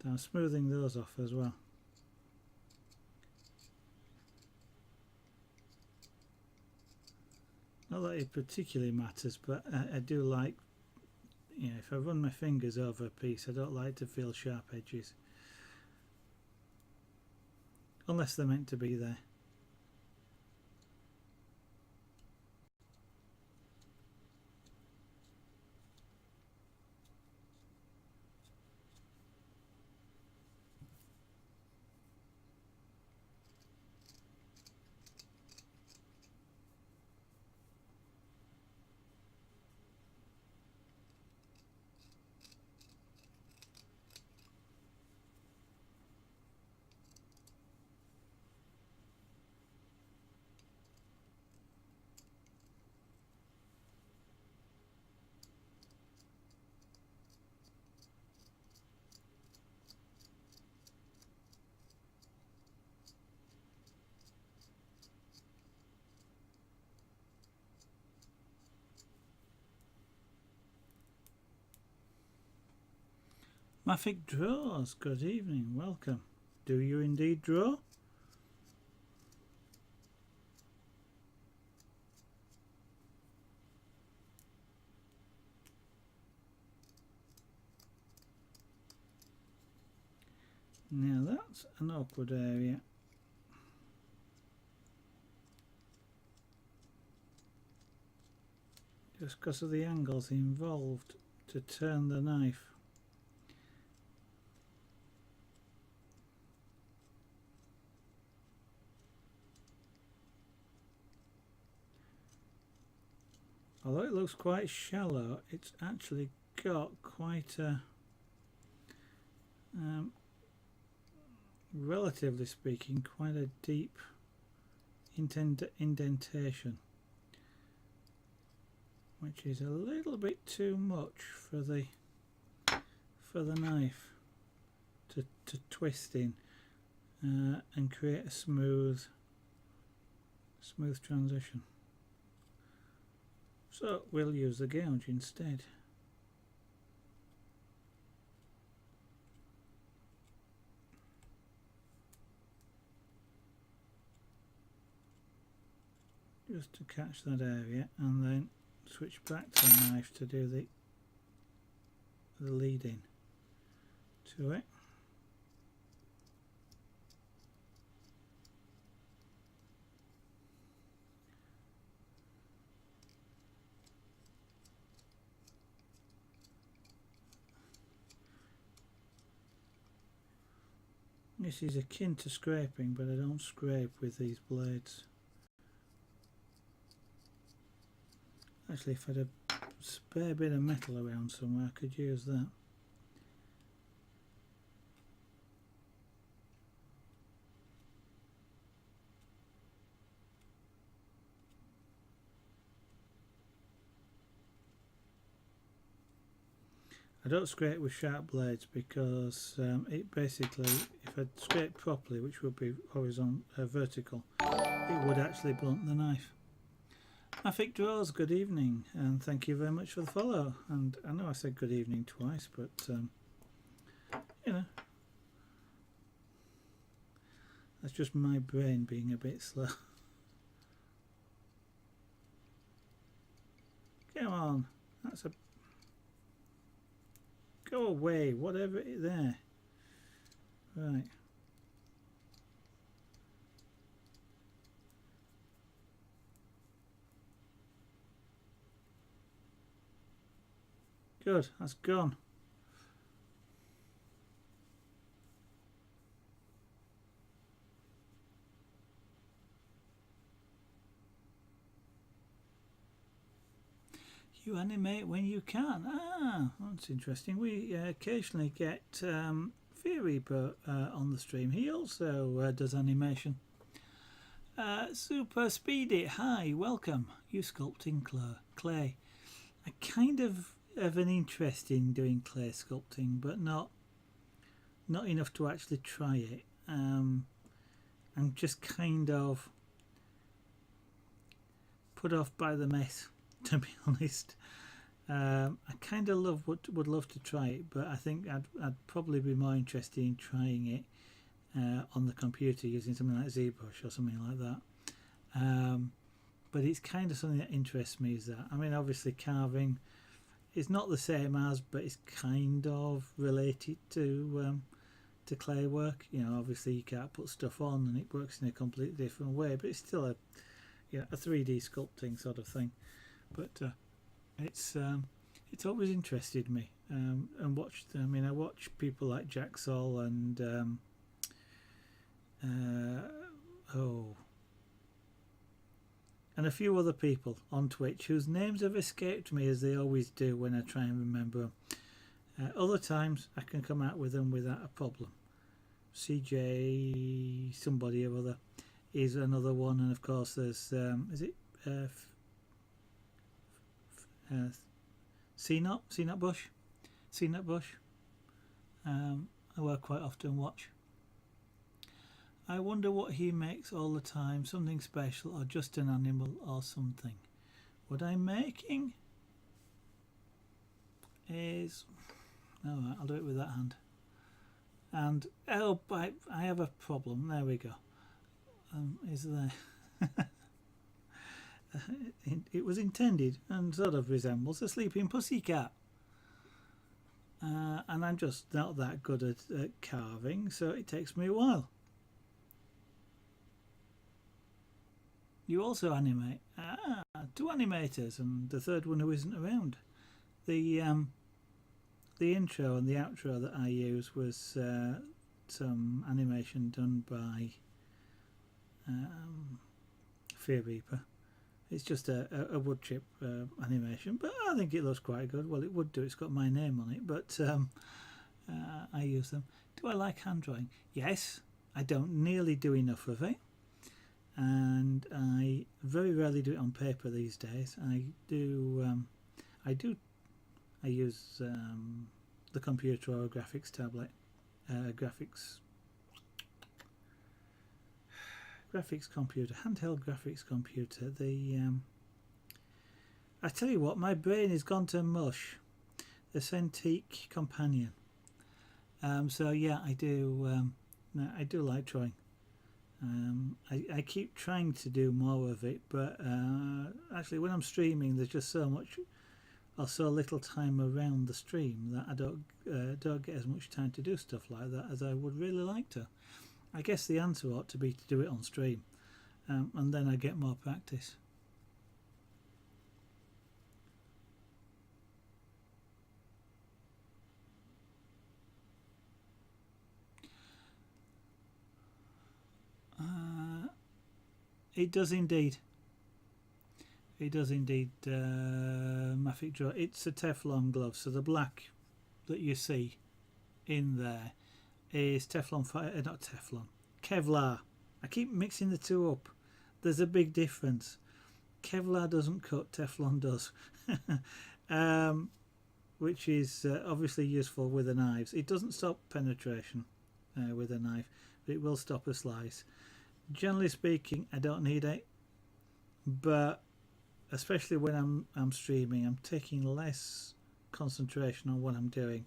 I'm smoothing those off as well. Not that it particularly matters, but I do like, you know, if I run my fingers over a piece, I don't like to feel sharp edges. Unless they're meant to be there. Maffick Draws, good evening, welcome. Do you indeed draw? Now that's an awkward area. Just because of the angles involved to turn the knife. Although it looks quite shallow, it's actually got quite a, relatively speaking, quite a deep indentation, which is a little bit too much for the knife to twist in and create a smooth transition. So we'll use the gouge instead. Just to catch that area, and then switch back to the knife to do the lead in to it. This is akin to scraping, but I don't scrape with these blades. Actually, if I had a spare bit of metal around somewhere, I could use that. I don't scrape with sharp blades because it basically, if I scrape properly, which would be horizontal, vertical, it would actually blunt the knife. Afik Draws, good evening, and thank you very much for the follow. And I know I said good evening twice, but you know, that's just my brain being a bit slow. Come on, that's a... Go away, whatever it there. Right. Good, that's gone. You animate when you can. Ah, that's interesting. We occasionally get Fear Reaper on the stream. He also does animation. Super Speedy, hi, welcome. You sculpting clay. I kind of have an interest in doing clay sculpting, but not enough to actually try it. I'm just kind of put off by the mess, to be honest. I kind of would love to try it, but I think I'd probably be more interested in trying it on the computer using something like ZBrush or something like that. But it's kind of something that interests me. Is that, I mean, obviously carving is not the same as, but it's kind of related to clay work. You know, obviously you can't put stuff on and it works in a completely different way, but it's still a 3D sculpting sort of thing. But it's always interested me, and watched. I mean, I watch people like Jack Sol and and a few other people on Twitch whose names have escaped me, as they always do when I try and remember them. Other times I can come out with them without a problem. CJ somebody or other is another one, and of course there's is it CNUT Bush. I will quite often watch. I wonder what he makes all the time, something special or just an animal or something. What I'm making is... Alright, I'll do it with that hand. And, oh, I have a problem. There we go. Is there... it was intended and sort of resembles a sleeping pussycat. And I'm just not that good at carving, so it takes me a while. You also animate. Two animators, and the third one who isn't around. The intro and the outro that I use was some animation done by Fear Reaper. It's just a wood chip animation, but I think it looks quite good. Well, it would do. It's got my name on it, but I use them. Do I like hand drawing? Yes. I don't nearly do enough of it, and I very rarely do it on paper these days. I use the computer or a graphics tablet, graphics computer, handheld graphics computer. I tell you what, my brain has gone to mush. The Cintiq Companion. So yeah, I do like drawing. I keep trying to do more of it, but actually when I'm streaming there's just so much or so little time around the stream that I don't get as much time to do stuff like that as I would really like to. I guess the answer ought to be to do it on stream, and then I get more practice. It does indeed. It does indeed. Mafik Draw. It's a Teflon glove, so the black that you see in there is Teflon. Not Teflon. Kevlar. I keep mixing the two up. There's a big difference. Kevlar doesn't cut. Teflon does. Which is obviously useful with the knives. It doesn't stop penetration with a knife, but it will stop a slice. Generally speaking, I don't need it, but especially when I'm streaming, I'm taking less concentration on what I'm doing,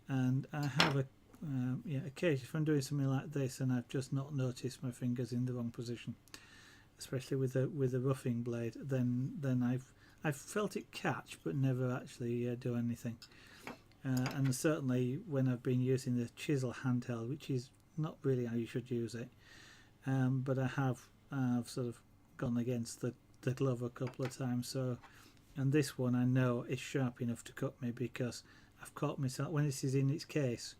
and I have a occasionally if I'm doing something like this and I've just not noticed my fingers in the wrong position, especially with a roughing blade, then I've felt it catch but never actually do anything. And certainly when I've been using the chisel handheld, which is not really how you should use it, but I've sort of gone against the glove a couple of times. So, and this one I know is sharp enough to cut me, because I've caught myself when this is in its case.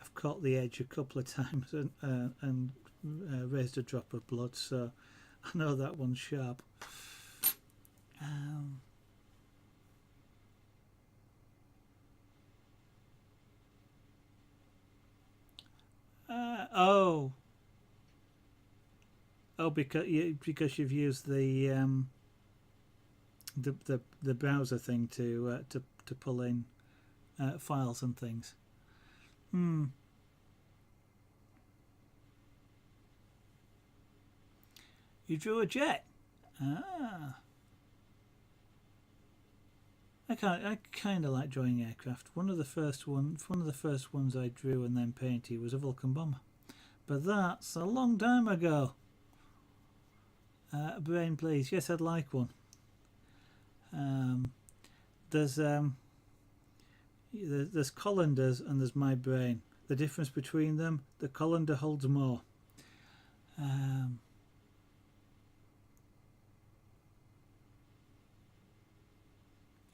I've caught the edge a couple of times and raised a drop of blood. So I know that one's sharp. Because you've used the browser thing to pull in files and things. You drew a jet. I kind of like drawing aircraft. One of the first ones I drew and then painted was a Vulcan bomber, but that's a long time ago. Brain, please. Yes, I'd like one. There's colanders and there's my brain. The difference between them: the colander holds more.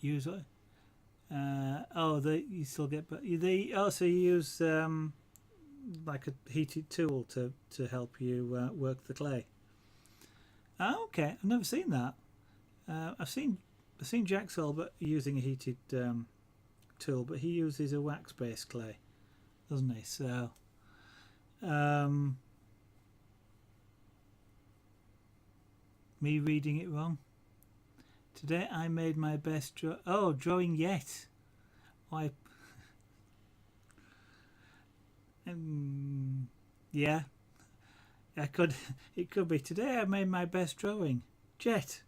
Use what? You still get, but they also use like a heated tool to help you work the clay. Okay, I've never seen that. I've seen Jack Solbert using a heated tool, but he uses a wax-based clay, doesn't he? So, me reading it wrong. Today I made my best drawing yet. Why? Yeah, I could. It could be today I made my best drawing. Jet.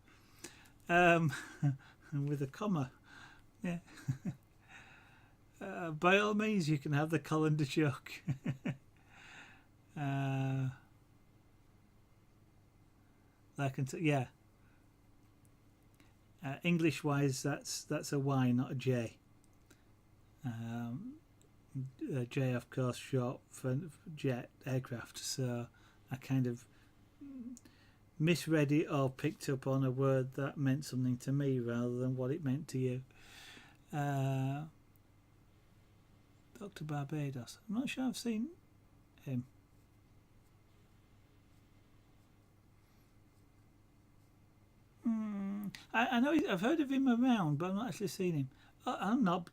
With a comma. Yeah. By all means, you can have the colander joke. Yeah. English wise, that's a Y, not a J. J, of course, short for jet aircraft. So I kind of misread it or picked up on a word that meant something to me rather than what it meant to you. Dr. Barbados. I'm not sure I've seen him. I know I've heard of him around, but I've not actually seen him. I'm not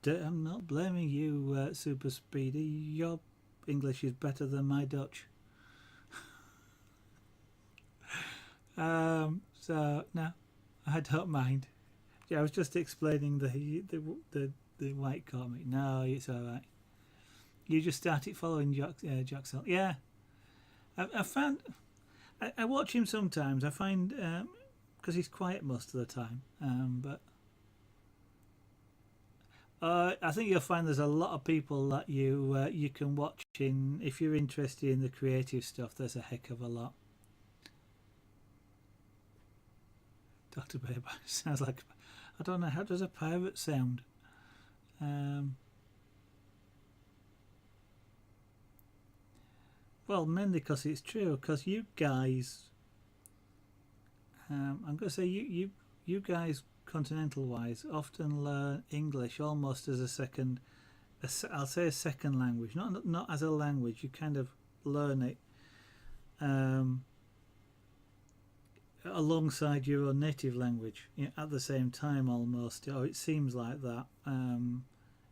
blaming you, Super Speedy. Your English is better than my Dutch. So no, I don't mind. Yeah, I was just explaining the white comic. No, it's all right. You just started following Jackson. Yeah, I found I watch him sometimes. I find because he's quiet most of the time, but I think you'll find there's a lot of people that you can watch in if you're interested in the creative stuff. There's a heck of a lot. Dr. Baber sounds like, I don't know, how does a pirate sound? Well, mainly because it's true, because you guys, I'm going to say you guys, continental wise, often learn English almost as a second, I'll say a second language, not as a language. You kind of learn it alongside your own native language, at the same time almost. Or it seems like that.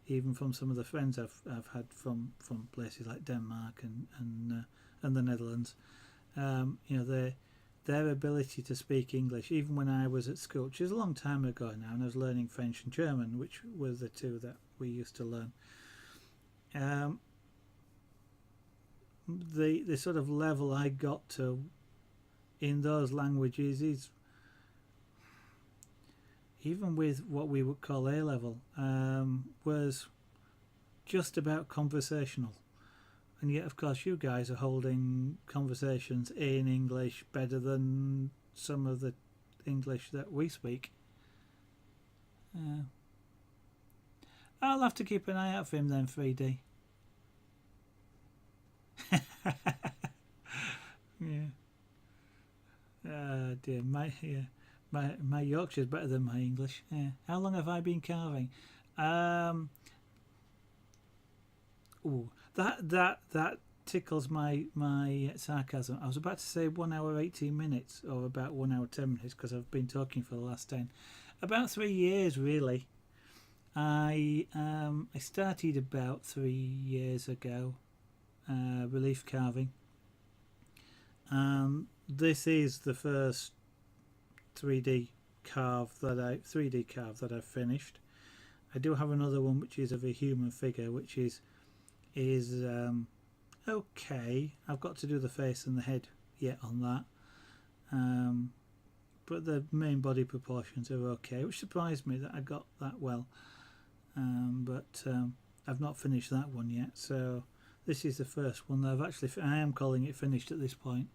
Even from some of the friends I've had from places like Denmark and the Netherlands, their ability to speak English, even when I was at school, which is a long time ago now, and I was learning French and German, which were the two that we used to learn. The sort of level I got to in those languages is, even with what we would call A level, was just about conversational. And yet, of course, you guys are holding conversations in English better than some of the English that we speak. I'll have to keep an eye out for him then, 3D. Yeah. Dear, my Yorkshire's better than my English. Yeah. How long have I been carving? That tickles my sarcasm. I was about to say 1 hour 18 minutes, or about 1 hour 10 minutes, because I've been talking for the last 10. About 3 years, really. I started about 3 years ago, relief carving. This is the first 3D carve that I've finished. I do have another one which is of a human figure, which is okay. I've got to do the face and the head yet on that, but the main body proportions are okay, which surprised me that I got that well. But I've not finished that one yet, so this is the first one that I am calling it finished at this point.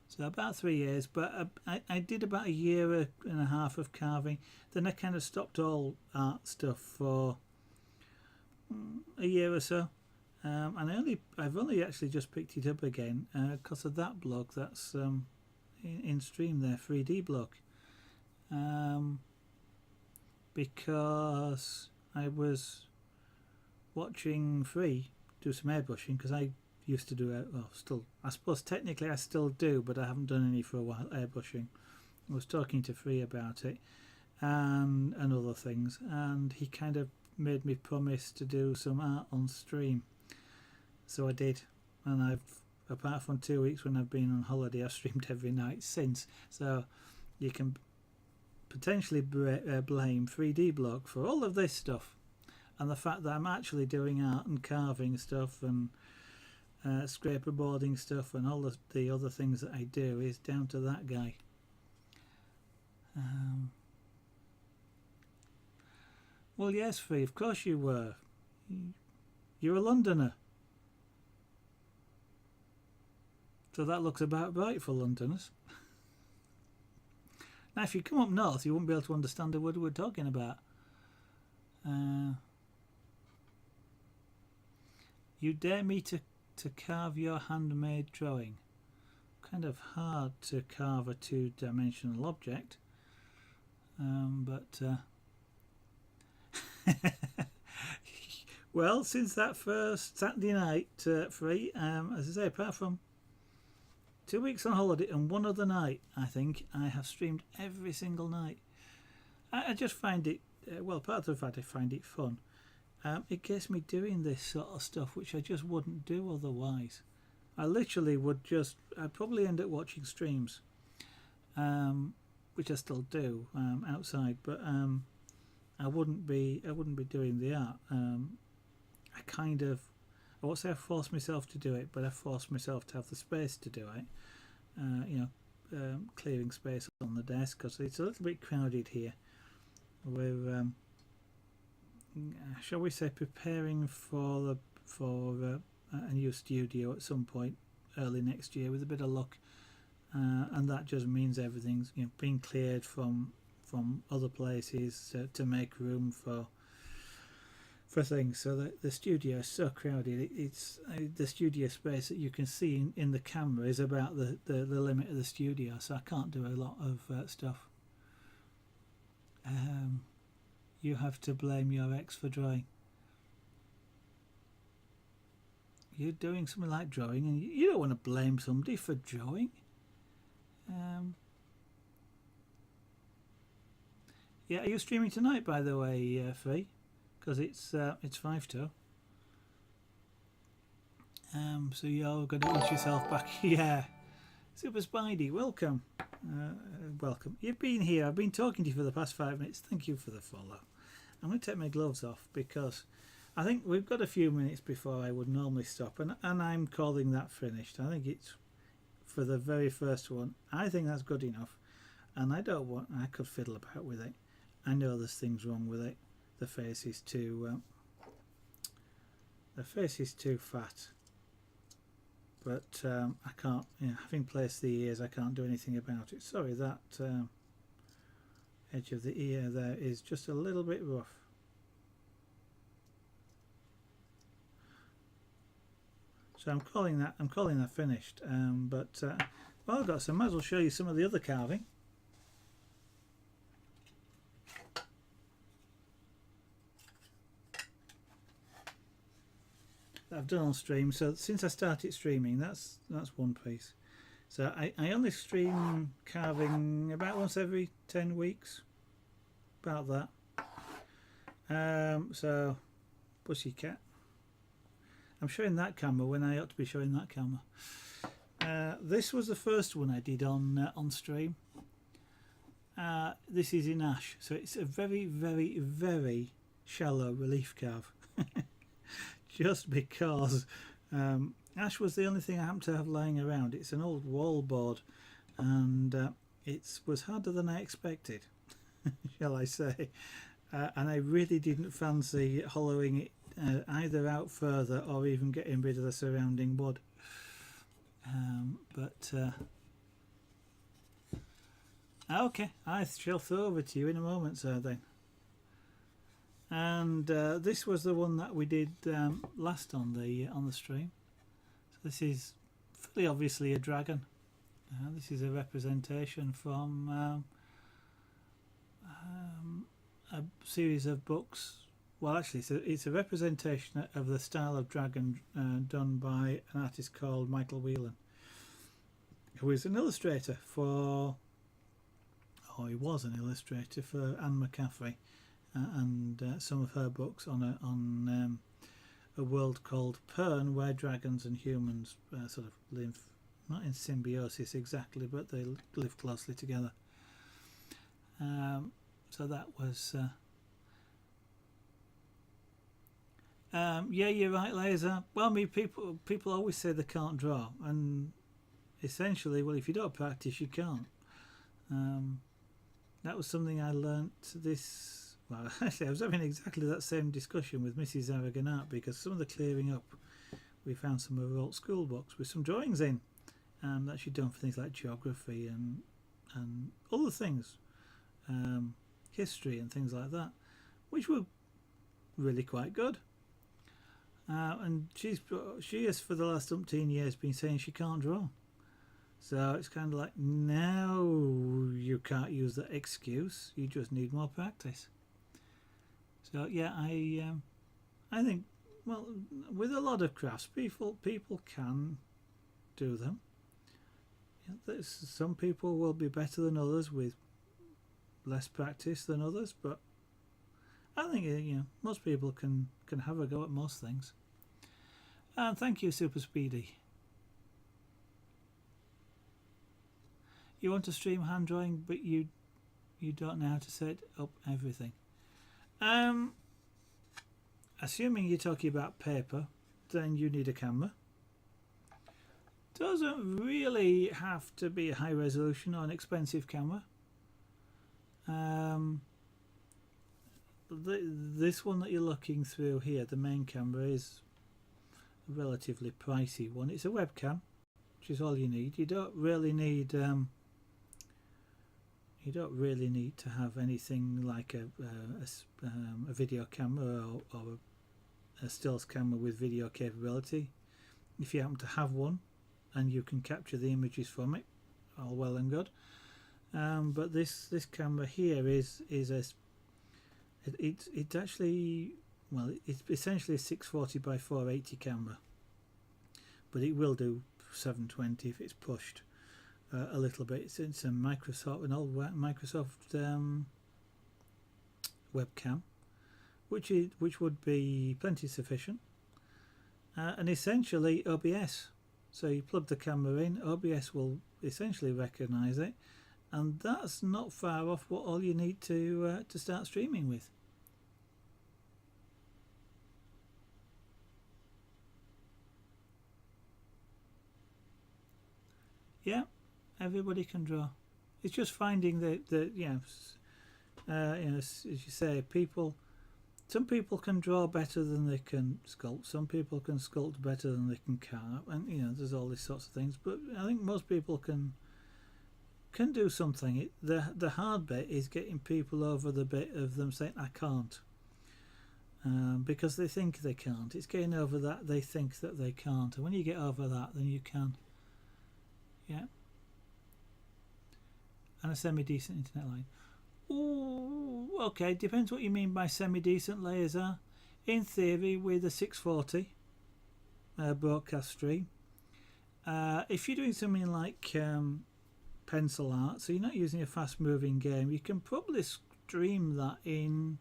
So about 3 years, but I did about a year and a half of carving. Then I kind of stopped all art stuff for a year or so, and I've only actually just picked it up again because of that blog that's in stream there, 3D blog, because I was watching Free do some airbrushing, because I used to do it. Well, still, I suppose technically I still do, but I haven't done any for a while, airbrushing. I was talking to Free about it and other things, and he kind of made me promise to do some art on stream, so I did. And I've, apart from 2 weeks when I've been on holiday, I've streamed every night since. So you can potentially blame 3D blog for all of this stuff, and the fact that I'm actually doing art and carving stuff and scraper boarding stuff and all the other things that I do is down to that guy. Well, yes, Free, of course you were. You're a Londoner. So that looks about right for Londoners. Now, if you come up north, you wouldn't be able to understand the word we're talking about. You dare me to carve your handmade drawing. Kind of hard to carve a two-dimensional object, but well, since that first Saturday night, Free, as I say, apart from 2 weeks on holiday and one other night, I think I have streamed every single night. I just find it, well, part of the fact I find it fun. It gets me doing this sort of stuff which I just wouldn't do otherwise. I literally I'd probably end up watching streams, which I still do outside, but I wouldn't be doing the art. I won't say I forced myself to do it, but I forced myself to have the space to do it. Clearing space on the desk, because it's a little bit crowded here. We're shall we say, preparing for a new studio at some point early next year with a bit of luck, and that just means everything's being cleared from other places to make room for things. So that the studio is so crowded. It's the studio space that you can see in the camera is about the limit of the studio, so I can't do a lot of stuff. You have to blame your ex for drawing. you're doing something like drawing, and you don't want to blame somebody for drawing. Yeah, are you streaming tonight, by the way, Free? Because it's 5 to. So you're going to inch yourself back. Yeah. Super Spidey, welcome. Welcome. You've been here. I've been talking to you for the past 5 minutes. Thank you for the follow. I'm going to take my gloves off because I think we've got a few minutes before I would normally stop, and I'm calling that finished. I think it's for the very first one. I think that's good enough, and I don't want. I could fiddle about with it. I know there's things wrong with it. The face is too. The face is too fat. But I can't. Having placed the ears, I can't do anything about it. Sorry, that edge of the ear there is just a little bit rough. So I'm calling that finished. Well, I've got some. Might as well show you some of the other carving. That I've done on stream. So since I started streaming, that's one piece. So I only stream carving about once every 10 weeks. About that. So pussycat. I'm showing that camera when I ought to be showing that camera. This was the first one I did on stream. This is in ash, so it's a very, very, very shallow relief carve. Just because ash was the only thing I happened to have lying around. It's an old wall board, and it was harder than I expected, shall I say. And I really didn't fancy hollowing it either out further or even getting rid of the surrounding wood. Okay, I shall throw over to you in a moment, sir, then. And this was the one that we did last on the stream. So this is fairly obviously a dragon. This is a representation from a series of books. Well, actually, it's a representation of the style of dragon done by an artist called Michael Whelan, who is an illustrator for, or he was an illustrator for Anne McCaffrey and some of her books on a world called Pern, where dragons and humans sort of live, not in symbiosis exactly, but they live closely together. So that was... yeah, you're right, Laser. Well, I mean, people always say they can't draw, and essentially, well, if you don't practice, you can't. That was something I learnt this... Well, actually, I was having exactly that same discussion with Mrs. Aragonat, because some of the clearing up, we found some of her old school books with some drawings in that she'd done for things like geography and other things, history and things like that, which were really quite good. And she has for the last umpteen years been saying she can't draw. So it's kind of like, now you can't use that excuse. You just need more practice. So yeah, I think, well, with a lot of crafts, people can do them. Yeah, some people will be better than others with less practice than others, but I think most people can have a go at most things. And thank you, Super Speedy. You want to stream hand drawing, but you don't know how to set up everything. Assuming you're talking about paper, then you need a camera. Doesn't really have to be a high resolution or an expensive camera. This one that you're looking through here, the main camera, is a relatively pricey one. It's a webcam, which is all you need. You don't really need to have anything like a video camera or a stills camera with video capability. If you happen to have one and you can capture the images from it, all well and good. But this camera here it's actually, well, it's essentially a 640 by 480 camera. but it will do 720 if it's pushed a little bit. It's a Microsoft, an old Microsoft webcam, which would be plenty sufficient, and essentially OBS. So you plug the camera in, OBS will essentially recognise it, and that's not far off what all you need to start streaming with. Yeah, everybody can draw. It's just finding the as you say, some people can draw better than they can sculpt. Some people can sculpt better than they can carve, and there's all these sorts of things. But I think most people can do something. The hard bit is getting people over the bit of them saying I can't, because they think they can't. It's getting over that they think that they can't, and when you get over that, then you can. Yeah. And a semi-decent internet line. Ooh, okay, depends what you mean by semi-decent layers are. In theory, with a 640 broadcast stream, if you're doing something like pencil art, so you're not using a fast-moving game, you can probably stream that in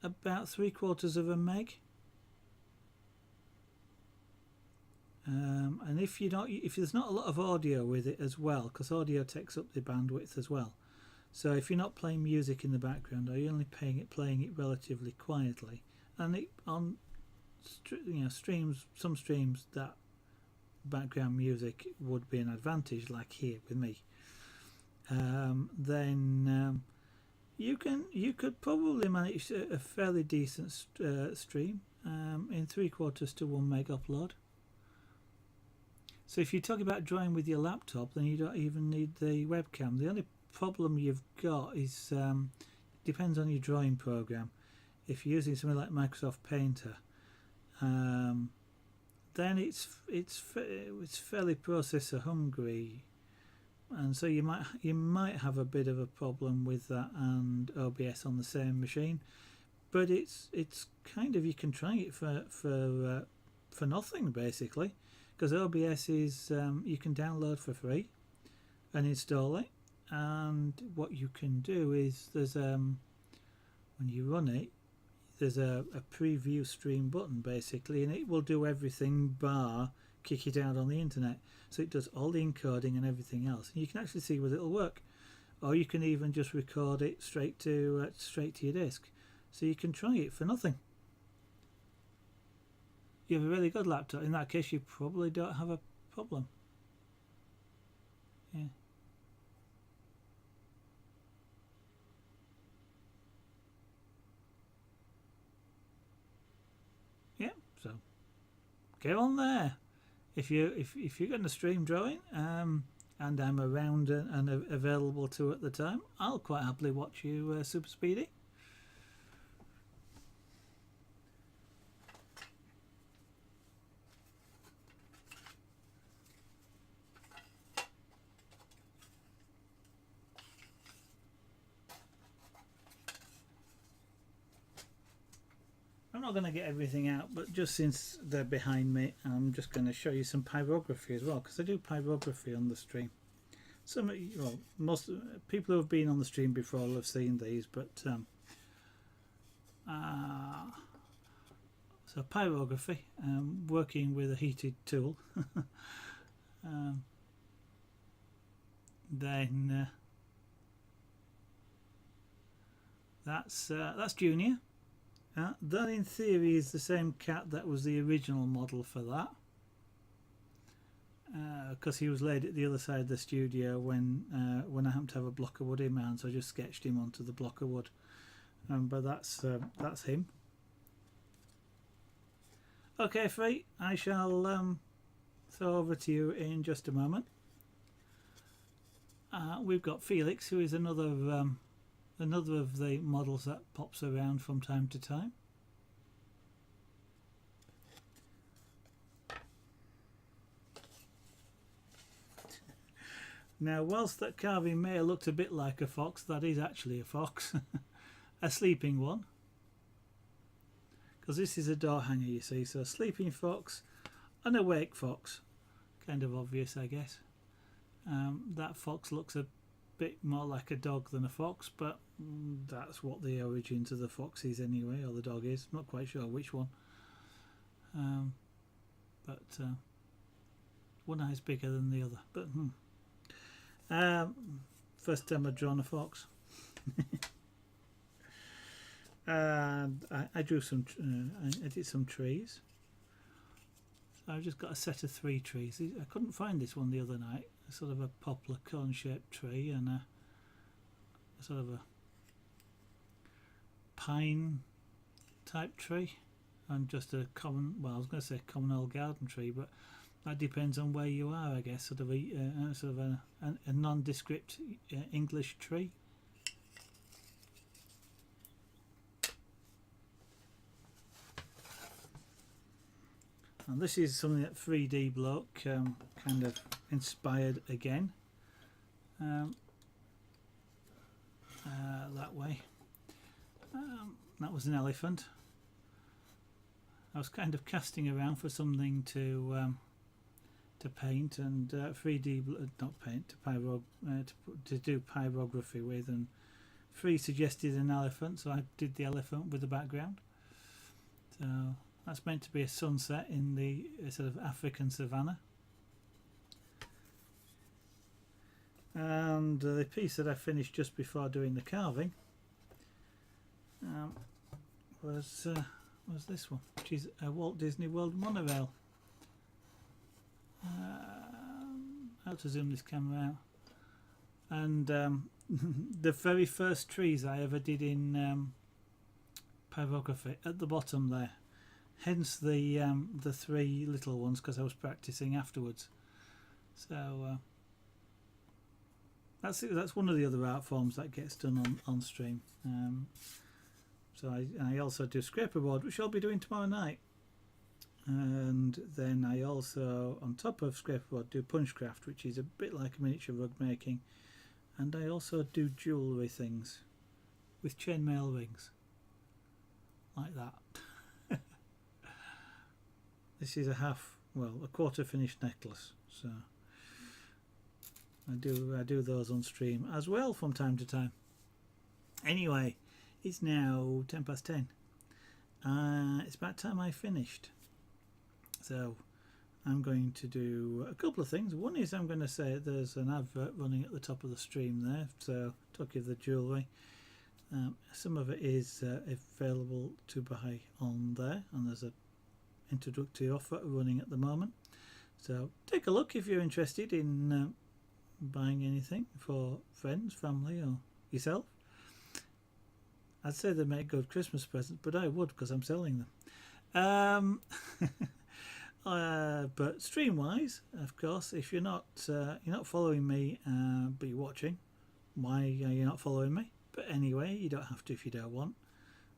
about 3/4 of a meg. And if there's not a lot of audio with it as well, because audio takes up the bandwidth as well. So if you're not playing music in the background, or you're only playing it relatively quietly, and it on streams, some streams that background music would be an advantage, like here with me, then you could probably manage a fairly decent stream in 3/4 to 1 meg upload. So if you're talking about drawing with your laptop, then you don't even need the webcam. The only problem you've got is depends on your drawing program. If you're using something like Microsoft Painter, then it's fairly processor hungry, and so you might have a bit of a problem with that and OBS on the same machine. But it's kind of, you can try it for nothing basically. Because OBS is you can download for free and install it, and what you can do is there's when you run it, there's a preview stream button basically, and it will do everything bar kick it out on the internet. So it does all the encoding and everything else, and you can actually see whether it'll work, or you can even just record it straight to your disk. So you can try it for nothing. You have a really good laptop. In that case, you probably don't have a problem. Yeah. Yeah. So get on there. If you're going to stream drawing, and I'm around and available to at the time, I'll quite happily watch you super speedy. I'm not going to get everything out, but just since they're behind me, I'm just going to show you some pyrography as well, because I do pyrography on the stream. Most people who have been on the stream before have seen these, but so pyrography, working with a heated tool. Then that's Junior. That in theory is the same cat that was the original model for that, because he was laid at the other side of the studio when I happened to have a block of wood in my hand, so I just sketched him onto the block of wood. But that's him. Okay, Free, I shall throw over to you in just a moment. We've got Felix, who is another of the models that pops around from time to time. Now, whilst that carving may have looked a bit like a fox, that is actually a fox, a sleeping one, because this is a door hanger, you see. So a sleeping fox an awake fox. Kind of obvious, I guess. That fox looks a bit more like a dog than a fox, but that's what the origins of the fox is anyway, or the dog is. Not quite sure which one. But one eye's bigger than the other. But first time I've drawn a fox. And I drew some. I did some trees. So I've just got a set of 3 trees. I couldn't find this one the other night. A sort of a poplar cone-shaped tree and a sort of a pine type tree, and just a common. Well, I was going to say common old garden tree, but that depends on where you are, I guess. Sort of a nondescript English tree. And this is something that 3D Bloke kind of inspired again. That way. That was an elephant. I was kind of casting around for something to paint, and 3D not paint to do pyrography with, and 3 suggested an elephant, so I did the elephant with the background. So that's meant to be a sunset in the sort of African savannah. And the piece that I finished just before doing the carving was this one, which is a Walt Disney World monorail. How to zoom this camera out. And the very first trees I ever did in pyrography at the bottom there. Hence the 3 little ones, because I was practicing afterwards. So that's one of the other art forms that gets done on stream. So I also do scraperboard, which I'll be doing tomorrow night. And then I also, on top of scraperboard, do punchcraft, which is a bit like a miniature rug making. And I also do jewellery things with chainmail rings, like that. This is a quarter finished necklace, so I do those on stream as well from time to time. Anyway, it's now 10 past 10. It's about time I finished. So I'm going to do a couple of things. One is I'm going to say there's an advert running at the top of the stream there, so talking of the jewellery. Some of it is available to buy on there, and there's a introductory offer running at the moment, so take a look if you're interested in buying anything for friends, family, or yourself. I'd say they make good Christmas presents, but I would, because I'm selling them. But stream wise, of course, if you're not following me but you're watching, why are you not following me? But anyway, you don't have to if you don't want.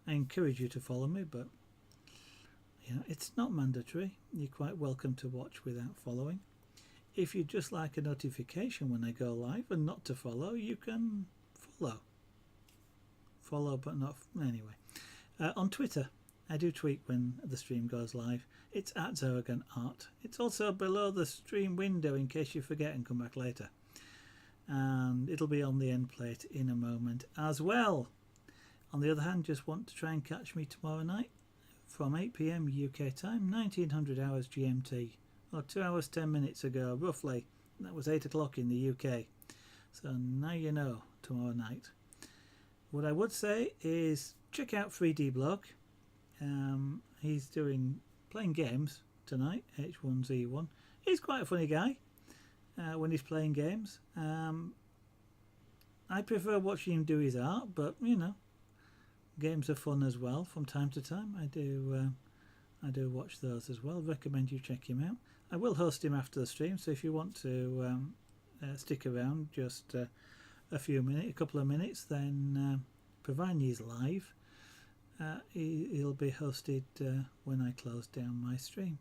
I encourage you to follow me, but it's not mandatory. You're quite welcome to watch without following. If you'd just like a notification when I go live and not to follow, you can follow but not anyway. On Twitter, I do tweet when the stream goes live. It's @ZarrogantArt. It's also below the stream window in case you forget and come back later, and it'll be on the end plate in a moment as well. On the other hand, just want to try and catch me tomorrow night from 8 PM UK time, 1900 hours GMT, or 2 hours 10 minutes ago roughly. That was 8 o'clock in the UK. So now you know, tomorrow night. What I would say is check out 3D Bloke. He's playing games tonight, H1Z1. He's quite a funny guy when he's playing games. I prefer watching him do his art, but games are fun as well from time to time. I do watch those as well. Recommend you check him out. I will host him after the stream, so if you want to stick around just a couple of minutes, then providing he's live, he'll be hosted when I close down my stream.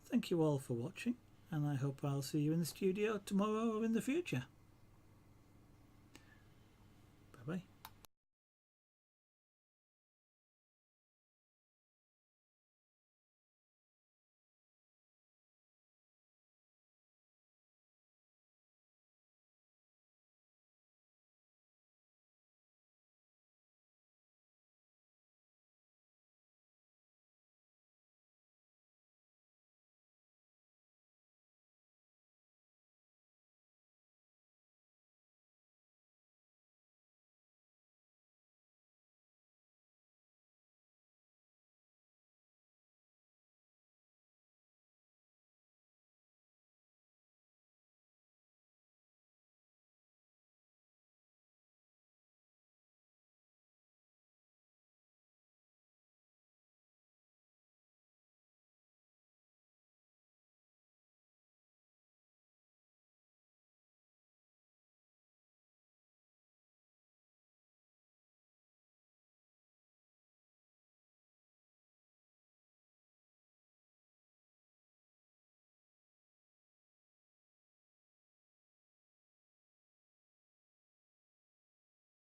Thank you all for watching, and I hope I'll see you in the studio tomorrow or in the future.